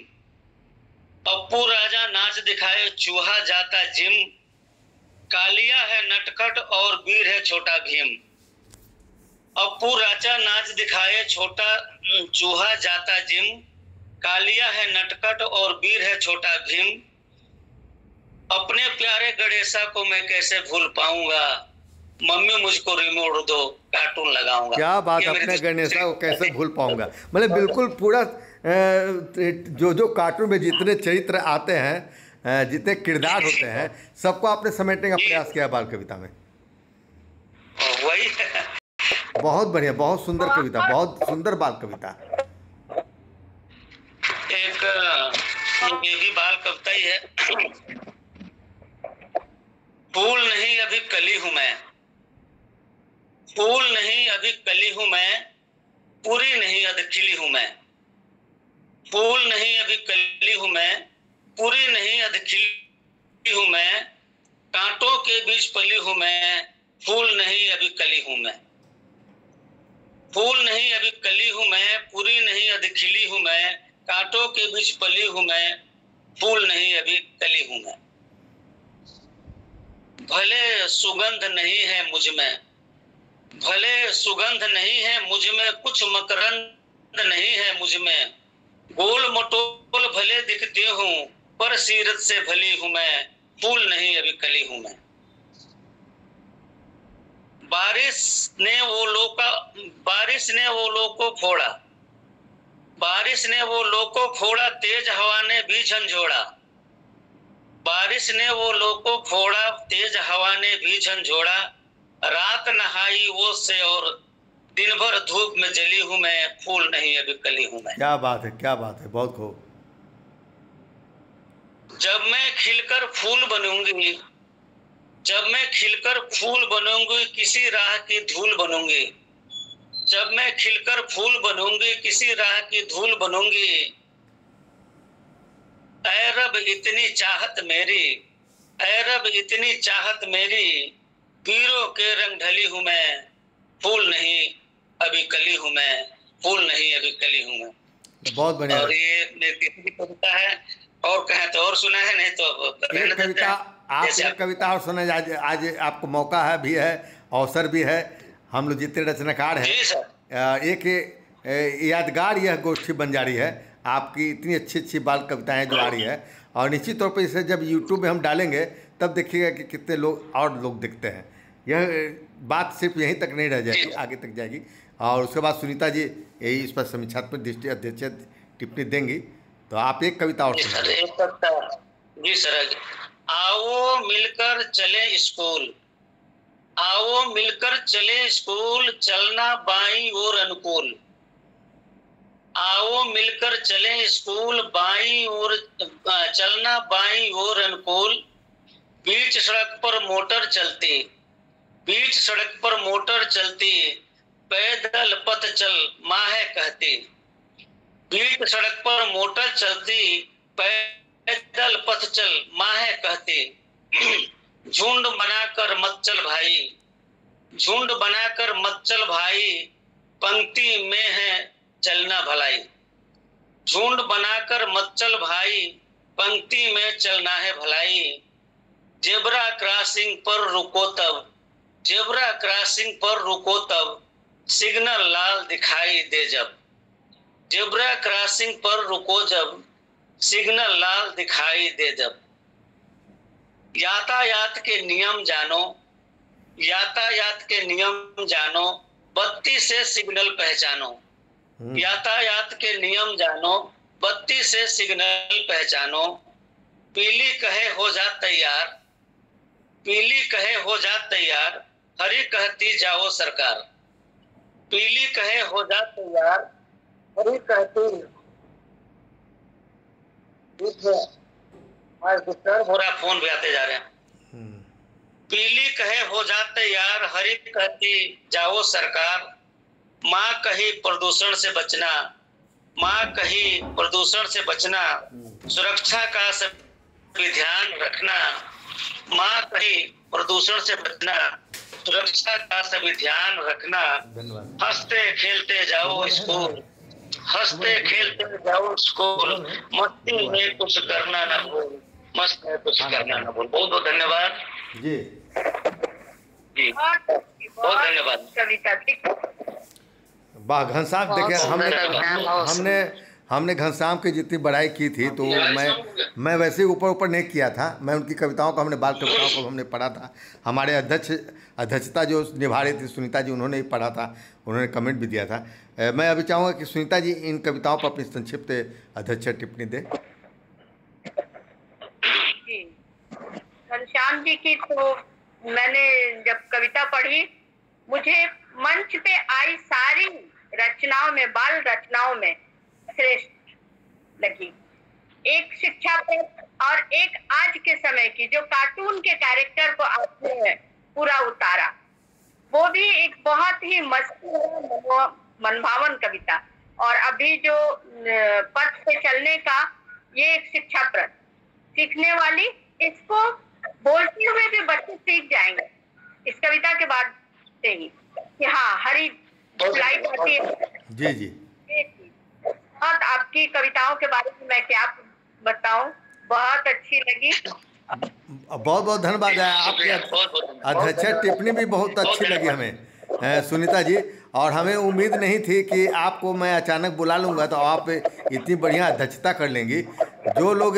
अप्पू राजा नाच दिखाए चूहा जाता जिम, कालिया है नटखट और वीर है छोटा भीम। अप्पू राजा नाच दिखाए छोटा चूहा जाता जिम, कालिया है नटखट और वीर है छोटा भीम, अपने प्यारे गणेशा को मैं कैसे भूल पाऊंगा, मम्मी मुझको रिमोट दो कार्टून लगाऊंगा। क्या बात, अपने गणेशा को कैसे भूल पाऊंगा। मतलब बिल्कुल पूरा जो कार्टून में जितने चरित्र आते हैं, जितने किरदार होते हैं, सबको आपने समेटने का प्रयास किया बाल कविता में। वही बहुत बढ़िया, बहुत सुंदर कविता, बहुत सुंदर बाल कविता। एक ये भी बाल कविता ही है। फूल नहीं अभी कली हूं मैं, फूल नहीं अभी कली हूं मैं, पूरी नहीं अध खिली हूं मैं। फूल नहीं अभी कली हूं मैं, पूरी नहीं अध खिली हूं मैं, कांटों के बीच पली हूं मैं, फूल नहीं अभी कली हूं मैं। फूल नहीं अभी कली हूं मैं, पूरी नहीं अध खिली हूं मैं, कांटों के बीच पली हूं मैं, फूल नहीं अभी कली हूं मैं। भले सुगंध नहीं है मुझ में, भले सुगंध नहीं है मुझ में, कुछ मकरंद नहीं है मुझ में, गोल मटोल भले दिखती हूँ पर सीरत से भली हूँ मैं, फूल नहीं अभी कली हूँ मैं। बारिश ने वो लो को फोड़ा, बारिश ने वो लो को फोड़ा, तेज हवा ने भी झंझोड़ा, बारिश ने वो लो को फोड़ा, तेज हवा ने भी झंझोड़ा, रात नहाई वो से और दिन भर धूप में जली हूँ मैं, फूल नहीं अभी कली हूँ मैं। क्या बात है, क्या बात है, बहुत खूब। जब मैं खिलकर फूल बनूंगी, जब मैं खिलकर फूल बनूंगी, किसी राह की धूल बनूंगी, जब मैं खिलकर फूल बनूंगी, किसी राह की धूल बनूंगी, ऐ रब इतनी चाहत मेरी, ऐ रब इतनी चाहत मेरी, पीरों के रंग ढली हूं मैं, फूल नहीं अभी कली हूं मैं, फूल नहीं अभी कली हूं मैं। बहुत बढ़िया। और ये मेरी कविता है, और कहें तो और सुना है, नहीं तो एक कविता आप, एक कविता और सुने। आज आपको मौका है भी है, अवसर भी है। हम लोग जितने रचनाकार हैं, एक यादगार यह गोष्ठी बन जा रही है। आपकी इतनी अच्छी अच्छी बाल कविताएं जो आ रही है, और निश्चित तौर पर इसे जब यूट्यूब में हम डालेंगे तब देखिएगा कि कितने लोग और लोग दिखते हैं। यह बात सिर्फ यहीं तक नहीं रह जाएगी, आगे तक जाएगी। और उसके बाद सुनीता जी यही इस पर समीक्षात्मक दृष्टि अध्यक्ष टिप्पणी देंगी। तो आप एक कविता और सुनाइए। जी सर। आओ मिलकर चले स्कूल, आओ मिलकर चले स्कूल, चलना बाईं ओर अनुकूल, आओ मिलकर चले स्कूल, बाईं ओर चलना बाईं ओर अनुकूल, बीच सड़क पर मोटर चलती, बीच सड़क पर मोटर चलती, पैदल पथ चल माँ है कहती, बीच सड़क पर मोटर चलती, पैदल पथ चल माँ है कहती, झुंड बनाकर मत चल भाई, झुंड बनाकर मत चल भाई, पंक्ति में है चलना भलाई, झुंड बनाकर मत चल भाई, पंक्ति में चलना है भलाई, जेब्रा क्रॉसिंग पर रुको तब, जेब्रा क्रॉसिंग पर रुको तब, सिग्नल लाल दिखाई दे जब, जेब्रा क्रॉसिंग पर रुको जब, सिग्नल लाल दिखाई दे जब, यातायात के नियम जानो, यातायात के नियम जानो, बत्ती से सिग्नल पहचानो, यातायात के नियम जानो, बत्ती से सिग्नल पहचानो, पीली कहे हो जा तैयार, पीली कहे हो जा तैयार, हरी कहती जाओ सरकार, पीली कहे हो जा तैयार, हरी कहती हो रहा, फोन भी आते जा रहे हैं। पीली कहे हो जा तैयार, हरी कहती जाओ सरकार, माँ कही प्रदूषण से बचना, माँ कही प्रदूषण से बचना, सुरक्षा का सभी ध्यान रखना, माँ कही प्रदूषण से बचना, सुरक्षा का सभी ध्यान रखना, हंसते खेलते जाओ स्कूल, हंसते खेलते जाओ स्कूल, मस्ती में कुछ करना ना भूल, मस्त में कुछ करना ना भूल। बहुत बहुत धन्यवाद जी। जी बहुत धन्यवाद। कविता वाह घनश्याम, देखिए हमने घनश्याम की जितनी बड़ाई की थी, तो मैं वैसे ऊपर नहीं किया था। मैं उनकी कविताओं को, हमने बाल कविताओं को हमने पढ़ा था। हमारे अध्यक्षता जो निभा रही थी सुनीता जी, उन्होंने ही पढ़ा था, उन्होंने कमेंट भी दिया था। मैं अभी चाहूँगा कि सुनीता जी इन कविताओं पर अपनी संक्षिप्त अध्यक्ष टिप्पणी दें। जी, घनश्याम जी की तो मैंने जब कविता पढ़ी, मुझे मंच पे आई सारी रचनाओं में, बाल रचनाओं में श्रेष्ठ लगी। एक शिक्षा पर और एक आज के समय की जो कार्टून के कैरेक्टर को आपने पूरा उतारा, वो भी एक बहुत ही मस्त मनभावन कविता। और अभी जो पथ से चलने का ये एक शिक्षाप्रद सीखने वाली, इसको बोलते हुए भी बच्चे सीख जाएंगे इस कविता के बाद से ही कि हाँ हरी लाइट आती है। जी जी। बहुत आपकी कविताओं के बारे में मैं क्या बताऊं, बहुत अच्छी लगी। बहुत बहुत धन्यवाद है। आपकी अध्यक्ष टिप्पणी भी बहुत अच्छी लगी हमें। सुनीता जी, और हमें उम्मीद नहीं थी कि आपको मैं अचानक बुला लूँगा तो आप इतनी बढ़िया अध्यक्षता कर लेंगी। जो लोग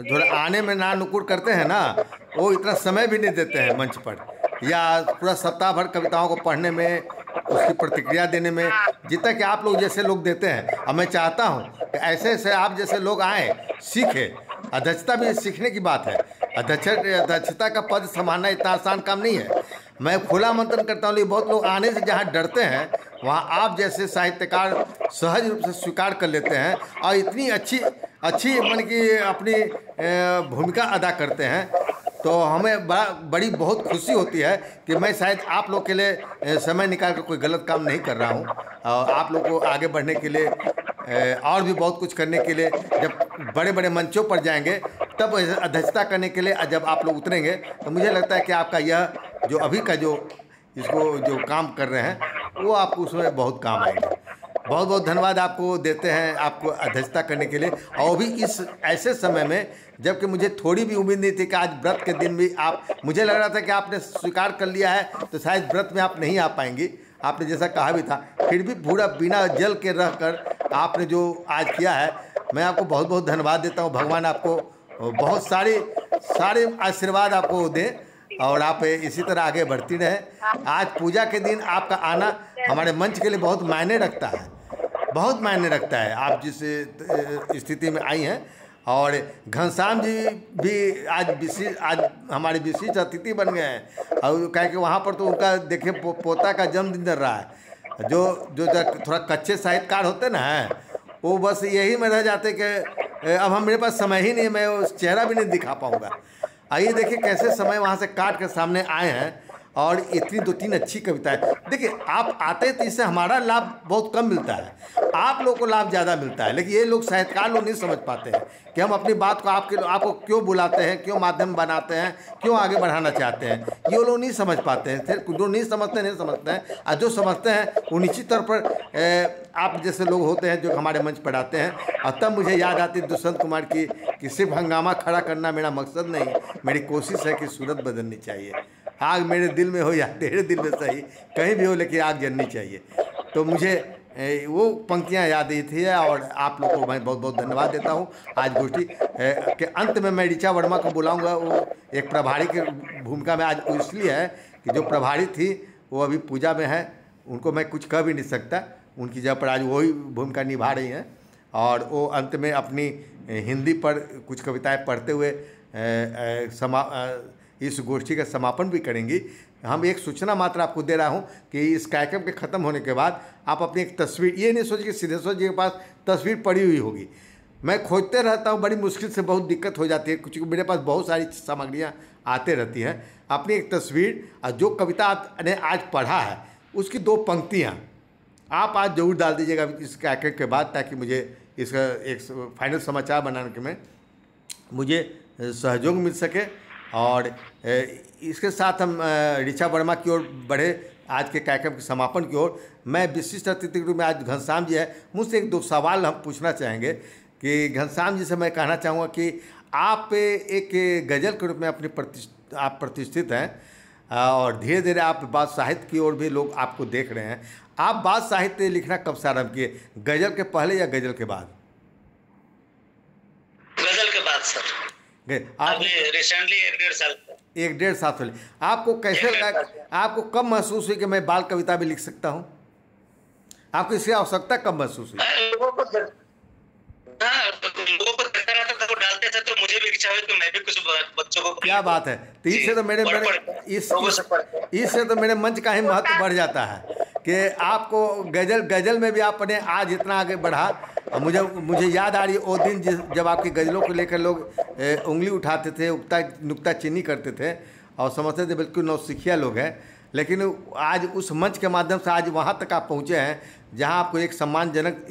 थोड़ा आने में ना नुकुर करते हैं ना, वो इतना समय भी नहीं देते हैं मंच पर, या पूरा सप्ताह भर कविताओं को पढ़ने में, उसकी प्रतिक्रिया देने में, जितना कि आप लोग जैसे लोग देते हैं। और मैं चाहता हूँ कि ऐसे ऐसे आप जैसे लोग आएँ, सीखें। अध्यक्षता भी सीखने की बात है। अध्यक्षता का पद संभालना इतना आसान काम नहीं है। मैं खुला आमंत्रण करता हूँ, लेकिन बहुत लोग आने से जहाँ डरते हैं, वहाँ आप जैसे साहित्यकार सहज रूप से स्वीकार कर लेते हैं और इतनी अच्छी मन की अपनी भूमिका अदा करते हैं। तो हमें बड़ी बहुत खुशी होती है कि मैं शायद आप लोग के लिए समय निकाल कर कोई गलत काम नहीं कर रहा हूँ, और आप लोग को आगे बढ़ने के लिए और भी बहुत कुछ करने के लिए, जब बड़े बड़े मंचों पर जाएंगे तब अध्यक्षता करने के लिए जब आप लोग उतरेंगे, तो मुझे लगता है कि आपका यह जो अभी का जो काम कर रहे हैं वो आपको उसमें बहुत काम आएगा। बहुत बहुत धन्यवाद आपको देते हैं, आपको अध्यक्षता करने के लिए, और भी इस ऐसे समय में जबकि मुझे थोड़ी भी उम्मीद नहीं थी कि आज व्रत के दिन भी आप, मुझे लग रहा था कि आपने स्वीकार कर लिया है तो शायद व्रत में आप नहीं आ पाएंगी, आपने जैसा कहा भी था, फिर भी पूरा बिना जल के रह कर आपने जो आज किया है, मैं आपको बहुत बहुत धन्यवाद देता हूँ। भगवान आपको बहुत सारे आशीर्वाद आपको दें और आप इसी तरह आगे बढ़ती रहें। आज पूजा के दिन आपका आना हमारे मंच के लिए बहुत मायने रखता है, बहुत मायने रखता है। आप जिस स्थिति में आई हैं, और घनश्याम जी भी आज हमारे विशिष्ट अतिथि बन गए हैं, और कह के वहाँ पर तो उनका देखिए पोता का जन्मदिन चल रहा है। जो थोड़ा कच्चे साहित्यकार होते ना हैं, वो बस यही में रह जाते कि अब मेरे पास समय ही नहीं, मैं उस चेहरा भी नहीं दिखा पाऊँगा। आइए देखिए कैसे समय वहाँ से काट कर सामने आए हैं, और इतनी 2-3 अच्छी कविताएं। देखिए आप आते हैं तो इससे हमारा लाभ बहुत कम मिलता है, आप लोगों को लाभ ज़्यादा मिलता है, लेकिन ये लोग साहित्यकार लोग नहीं समझ पाते हैं कि हम अपनी बात को आपको क्यों बुलाते हैं, क्यों माध्यम बनाते हैं, क्यों आगे बढ़ाना चाहते हैं। ये लोग नहीं समझ पाते हैं। फिर जो नहीं समझते हैं, और जो समझते हैं वो निश्चित तौर पर आप जैसे लोग होते हैं जो हमारे मंच पर आते हैं। और तब मुझे याद आती दुष्यंत कुमार की कि सिर्फ हंगामा खड़ा करना मेरा मकसद नहीं, मेरी कोशिश है कि सूरत बदलनी चाहिए। आग मेरे दिल में हो या तेरे दिल में सही, कहीं भी हो, लेकिन आग जलनी चाहिए। तो मुझे वो पंक्तियाँ याद आई थी, और आप लोग को मैं बहुत बहुत धन्यवाद देता हूँ। आज गोष्ठी के अंत में मैं ऋचा वर्मा को बुलाऊंगा। वो एक प्रभारी की भूमिका में आज इसलिए है कि जो प्रभारी थी वो अभी पूजा में है, उनको मैं कुछ कह भी नहीं सकता, उनकी जगह पर आज वही भूमिका निभा रही हैं। और वो अंत में अपनी हिंदी पर कुछ कविताएँ पढ़ते हुए इस गोष्ठी का समापन भी करेंगी। हम एक सूचना मात्र आपको दे रहा हूं कि इस कार्यक्रम के ख़त्म होने के बाद आप अपनी एक तस्वीर, ये नहीं सोचिए कि सिद्धेश्वर जी के पास तस्वीर पड़ी हुई होगी। मैं खोजते रहता हूं, बड़ी मुश्किल से बहुत दिक्कत हो जाती है, क्योंकि मेरे पास बहुत सारी सामग्रियां आते रहती हैं। अपनी एक तस्वीर और जो कविता आपने आज पढ़ा है उसकी 2 पंक्तियाँ आप आज ज़रूर डाल दीजिएगा इस कार्यक्रम के बाद, ताकि मुझे इसका एक फाइनल समाचार बनाने के में मुझे सहयोग मिल सके। और इसके साथ हम ऋचा वर्मा की ओर बढ़े, आज के कार्यक्रम के समापन की ओर। मैं विशिष्ट अतिथि के रूप में आज घनश्याम जी है, मुझसे 1-2 सवाल हम पूछना चाहेंगे। कि घनश्याम जी से मैं कहना चाहूँगा कि आप एक गज़ल के रूप में आप प्रतिष्ठित हैं, और धीरे धीरे आप बात साहित्य की ओर भी लोग आपको देख रहे हैं। आप बात साहित्य लिखना कब से आरम्भ किए, गज़ल के पहले या गज़ल के बाद? गजल के बाद सर, आप रिसेंटली 1-1.5 साल 1-1.5 साल पहले आपको कैसे लगा, आपको कब महसूस हुई कि मैं बाल कविता भी लिख सकता हूँ? आपको इसकी आवश्यकता कब महसूस हुई? लोगों को देखता रहता था, वो डालते थे, तो मुझे भी इच्छा हुई कि मैं भी कुछ बच्चों को। क्या बात है। तो इससे तो मेरे मंच का ही महत्व बढ़ जाता है कि आपको गज़ल में भी आपने आज इतना आगे बढ़ा। और मुझे याद आ रही है वो दिन जब आपकी गज़लों को लेकर लोग उंगली उठाते थे, नुक्ताचीनी करते थे और समझते थे बिल्कुल नौसिखिया लोग हैं। लेकिन आज उस मंच के माध्यम से आज वहाँ तक आप पहुँचे हैं जहाँ आपको एक सम्मानजनक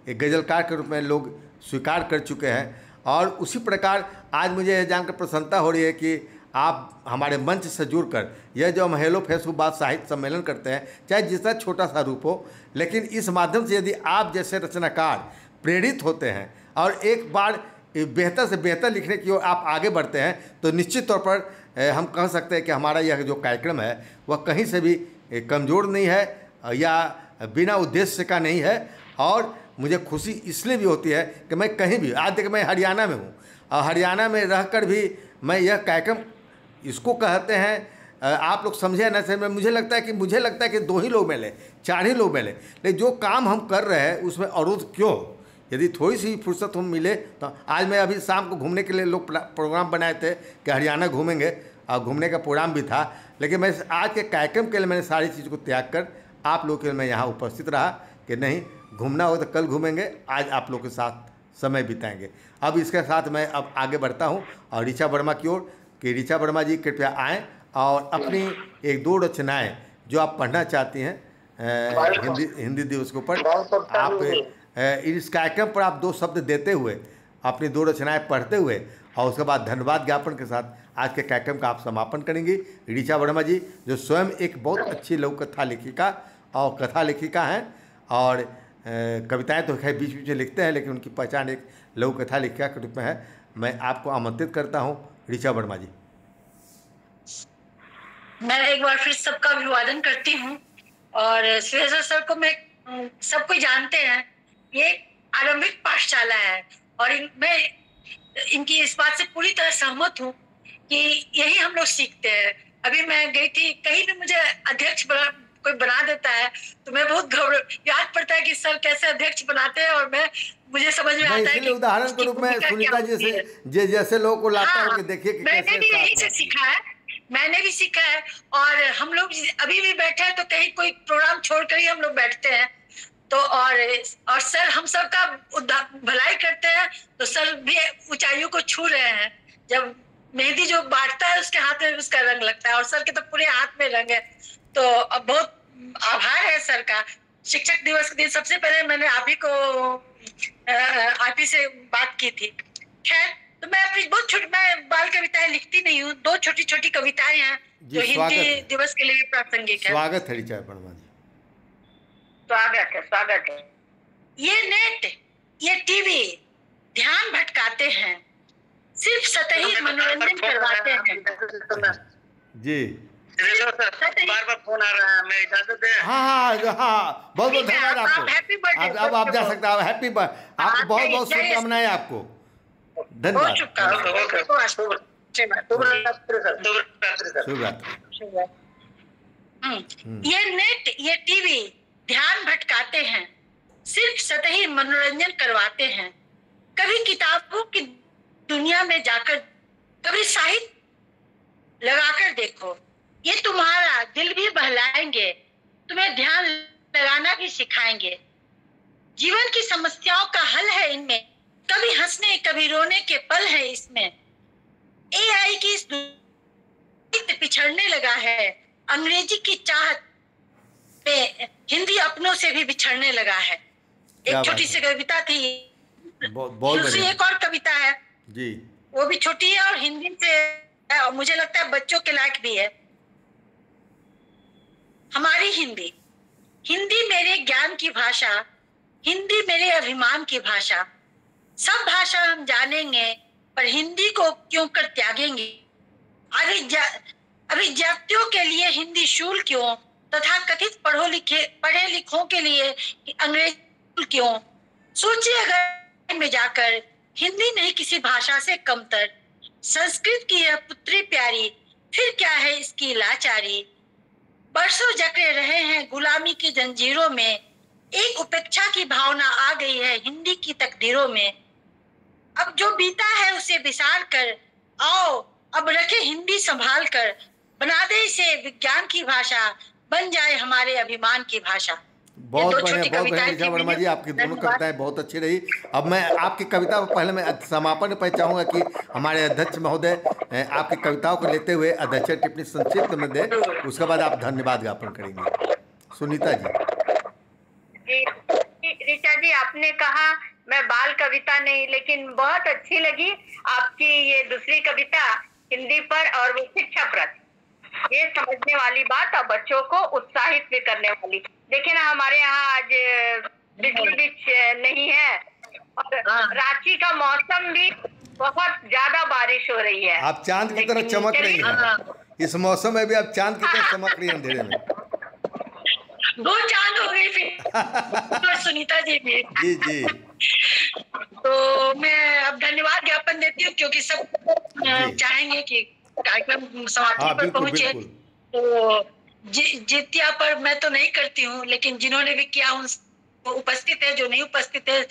एक गज़लकार के रूप में लोग स्वीकार कर चुके हैं। और उसी प्रकार आज मुझे यह जानकर प्रसन्नता हो रही है कि आप हमारे मंच से जुड़कर यह जो हम हेलो फेसबुक बात साहित्य सम्मेलन करते हैं, चाहे जितना छोटा सा रूप हो, लेकिन इस माध्यम से यदि आप जैसे रचनाकार प्रेरित होते हैं और एक बार बेहतर से बेहतर लिखने की ओर आप आगे बढ़ते हैं, तो निश्चित तौर पर हम कह सकते हैं कि हमारा यह जो कार्यक्रम है वह कहीं से भी कमज़ोर नहीं है या बिना उद्देश्य का नहीं है। और मुझे खुशी इसलिए भी होती है कि मैं कहीं भी, आज तक मैं हरियाणा में हूँ और हरियाणा में रहकर भी मैं यह कार्यक्रम, इसको कहते हैं, आप लोग समझे ना समझे, मुझे लगता है कि 2 ही लोग मिले, 4 ही लोग मिले, लेकिन जो काम हम कर रहे हैं उसमें अवरोध क्यों? यदि थोड़ी सी फुर्सत हम मिले तो आज मैं अभी शाम को घूमने के लिए लोग प्रोग्राम बनाए थे कि हरियाणा घूमेंगे और घूमने का प्रोग्राम भी था, लेकिन मैं आज के कार्यक्रम के लिए मैंने सारी चीज़ को त्याग कर आप लोग के लिए मैं यहाँ उपस्थित रहा कि नहीं, घूमना हो तो कल घूमेंगे, आज आप लोग के साथ समय बिताएंगे। अब इसके साथ मैं अब आगे बढ़ता हूँ और ऋचा वर्मा की ओर कि ऋचा वर्मा जी कृपया आएँ और अपनी 1-2 रचनाएँ जो आप पढ़ना चाहती हैं हिंदी दिवस के ऊपर, आप इस कार्यक्रम पर आप 2 शब्द देते हुए अपनी 2 रचनाएँ पढ़ते हुए और उसके बाद धन्यवाद ज्ञापन के साथ आज के कार्यक्रम का आप समापन करेंगी। ऋचा वर्मा जी जो स्वयं एक बहुत अच्छी लघु कथा लेखिका और कथा लेखिका हैं और कविताएं तो खैर बीच बीच में लिखते हैं, लेकिन उनकी पहचान एक लघु कथा लेखिका के रूप में है। मैं आपको आमंत्रित करता हूं ऋचा वर्मा जी। मैं एक बार फिर सबका अभिवादन करती हूं और सुरेश सर को मैं सब कोई जानते हैं, ये आरंभिक पाठशाला है और मैं इनकी इस बात से पूरी तरह सहमत हूँ कि यही हम लोग सीखते हैं। अभी मैं गई थी, कहीं भी मुझे अध्यक्ष कोई बना देता है तो मैं बहुत याद पड़ता है कि सर कैसे अध्यक्ष बनाते हैं और मुझे समझ में आता है कि उदाहरण के रूप में सुनीता जी जैसे लोगों को लाता है कि देखिए कि मैंने भी यही से सीखा है, मैंने भी सीखा है। और हम लोग अभी भी बैठे हैं तो कहीं कोई प्रोग्राम छोड़कर ही हम लोग बैठते हैं तो और सर हम सब का भलाई करते हैं तो सर भी ऊंचाइयों को छू रहे हैं। जब मेहंदी जो बांटता है उसके हाथ में उसका रंग लगता है और सर के तो पूरे हाथ में रंग है। तो अब बहुत आभार है सर का। शिक्षक दिवस के दिन सबसे पहले मैंने आप ही से बात की थी। खैर, तो मैं अपनी मैं बाल कविताएं लिखती नहीं हूँ, 2 छोटी छोटी कविताएं हैं जो हिंदी दिवस के लिए प्रासंगिक है। स्वागत है ऋचा वर्मा जी। स्वागत है। ये नेट, ये टीवी ध्यान भटकाते हैं, सिर्फ सतही मनोरंजन करवाते हैं। जी बार फोन आ रहा है, मैं इजाजत दें? हाँ, बहुत बहुत धन्यवाद आपको। अब आप जा सकते हैं। हैप्पी बर्थडे, आपको बहुत बहुत शुभकामनाएं आपको। धन्यवाद। ये नेट, ये टीवी ध्यान भटकाते हैं, सिर्फ सतही मनोरंजन करवाते हैं। कभी किताबों की दुनिया में जाकर, कभी साहित्य लगाकर देखो, ये तुम्हारा दिल भी बहलाएंगे, तुम्हें ध्यान लगाना भी सिखाएंगे। जीवन की समस्याओं का हल है इनमें, कभी हंसने कभी रोने के पल है इसमें। AI की इस दुनिया पिछड़ने लगा है, अंग्रेजी की चाहत पे हिंदी अपनों से भी बिछड़ने लगा है। एक छोटी सी कविता थी, दूसरी एक और कविता है जी, वो भी छोटी है और हिंदी से और मुझे लगता है बच्चों के लायक भी है। हमारी हिंदी, हिंदी मेरे ज्ञान की भाषा, हिंदी मेरे अभिमान की भाषा। सब भाषा हम जानेंगे पर हिंदी को क्यों कर त्यागेंगे। अभिजातियों के लिए हिंदी शूल क्यों, तथा कथित पढ़े लिखों के लिए अंग्रेजी क्यों। सोचिए अगर में जाकर हिंदी नहीं किसी भाषा से कमतर। संस्कृत की यह पुत्री प्यारी, फिर क्या है इसकी लाचारी। बरसों जकड़े रहे हैं गुलामी की जंजीरों में, एक उपेक्षा की भावना आ गई है हिंदी की तकदीरों में। अब जो बीता है उसे बिसार कर आओ, अब रखे हिंदी संभाल कर, बना दे इसे विज्ञान की भाषा, बन जाए हमारे अभिमान की भाषा। बहुत बढ़िया ऋचा वर्मा जी, आपकी दोनों कविताएं बहुत अच्छी रही। अब मैं आपकी कविता को पहले मैं समापन पर चाहूँगा कि हमारे अध्यक्ष महोदय आपकी कविताओं को लेते हुए अध्यक्ष टिप्पणी संक्षिप्त में दे, उसके बाद आप धन्यवाद ज्ञापन करेंगे। सुनीता जी। ऋचा जी, आपने कहा मैं बाल कविता नहीं, लेकिन बहुत अच्छी लगी आपकी ये दूसरी कविता हिंदी पर और वो शिक्षाप्रद, ये समझने वाली बात और बच्चों को उत्साहित भी करने वाली। देखिए ना, हमारे यहाँ आज बिजली भी नहीं है और रांची का मौसम भी बहुत ज्यादा बारिश हो रही है। आप चांद की तरह चमक रही हैं। इस मौसम में भी आप चांद की तरह चमक रही हैं अंधेरे में। दो चांद हो गई फिर और सुनीता जी भी। जी जी तो मैं अब धन्यवाद ज्ञापन देती हूँ, क्योंकि सब चाहेंगे कि कार्यक्रम समाप्ति हाँ पर बिल्कुल पहुंचे। बिल्कुल। तो जितिया पर मैं तो नहीं करती हूँ, लेकिन जिन्होंने भी किया उन उपस्थित है, जो नहीं उपस्थित है,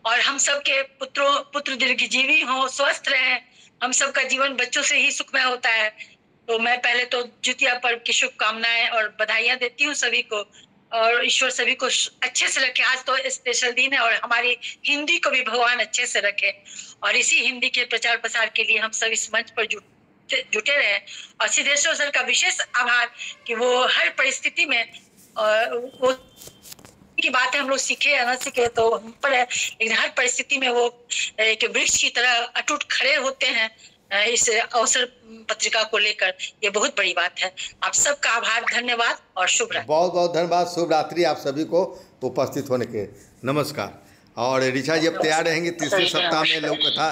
और हम सब के पुत्र दीर्घजीवी हो, स्वस्थ रहे। हम सब का जीवन बच्चों से ही सुखमय होता है। तो मैं पहले तो जितिया पर्व की शुभकामनाएं और बधाइयां देती हूँ सभी को, और ईश्वर सभी को अच्छे से रखे। आज तो स्पेशल दिन है और हमारी हिंदी को भी भगवान अच्छे से रखे, और इसी हिंदी के प्रचार प्रसार के लिए हम सब इस मंच पर जुटे रहे। और सिद्धेश्वर सर का विशेष आभार कि वो हर परिस्थिति में वो की बात है, हम लोग सीखे या ना सीखे तो हम पर है, लेकिन हर परिस्थिति में वो एक वृक्ष की तरह अटूट खड़े होते हैं इस अवसर पत्रिका को लेकर। ये बहुत बड़ी बात है। आप सबका आभार, धन्यवाद और शुभ रात्रि। बहुत बहुत धन्यवाद, शुभ रात्रि आप सभी को उपस्थित होने के। नमस्कार। और ऋचा जी अब तैयार रहेंगे तीसरे सप्ताह में लोक कथा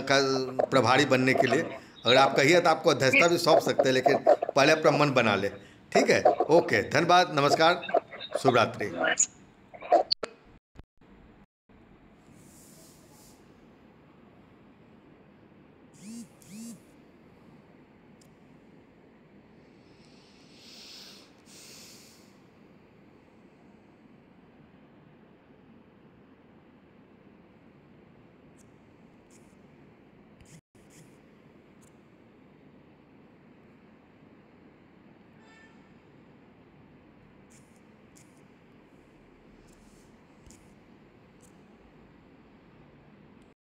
का प्रभारी बनने के लिए। अगर आप कहिए तो आपको अध्यक्षता भी सौंप सकते हैं, लेकिन पहले अपना मन बना ले। ठीक है, ओके, धन्यवाद, नमस्कार, शुभ रात्रि।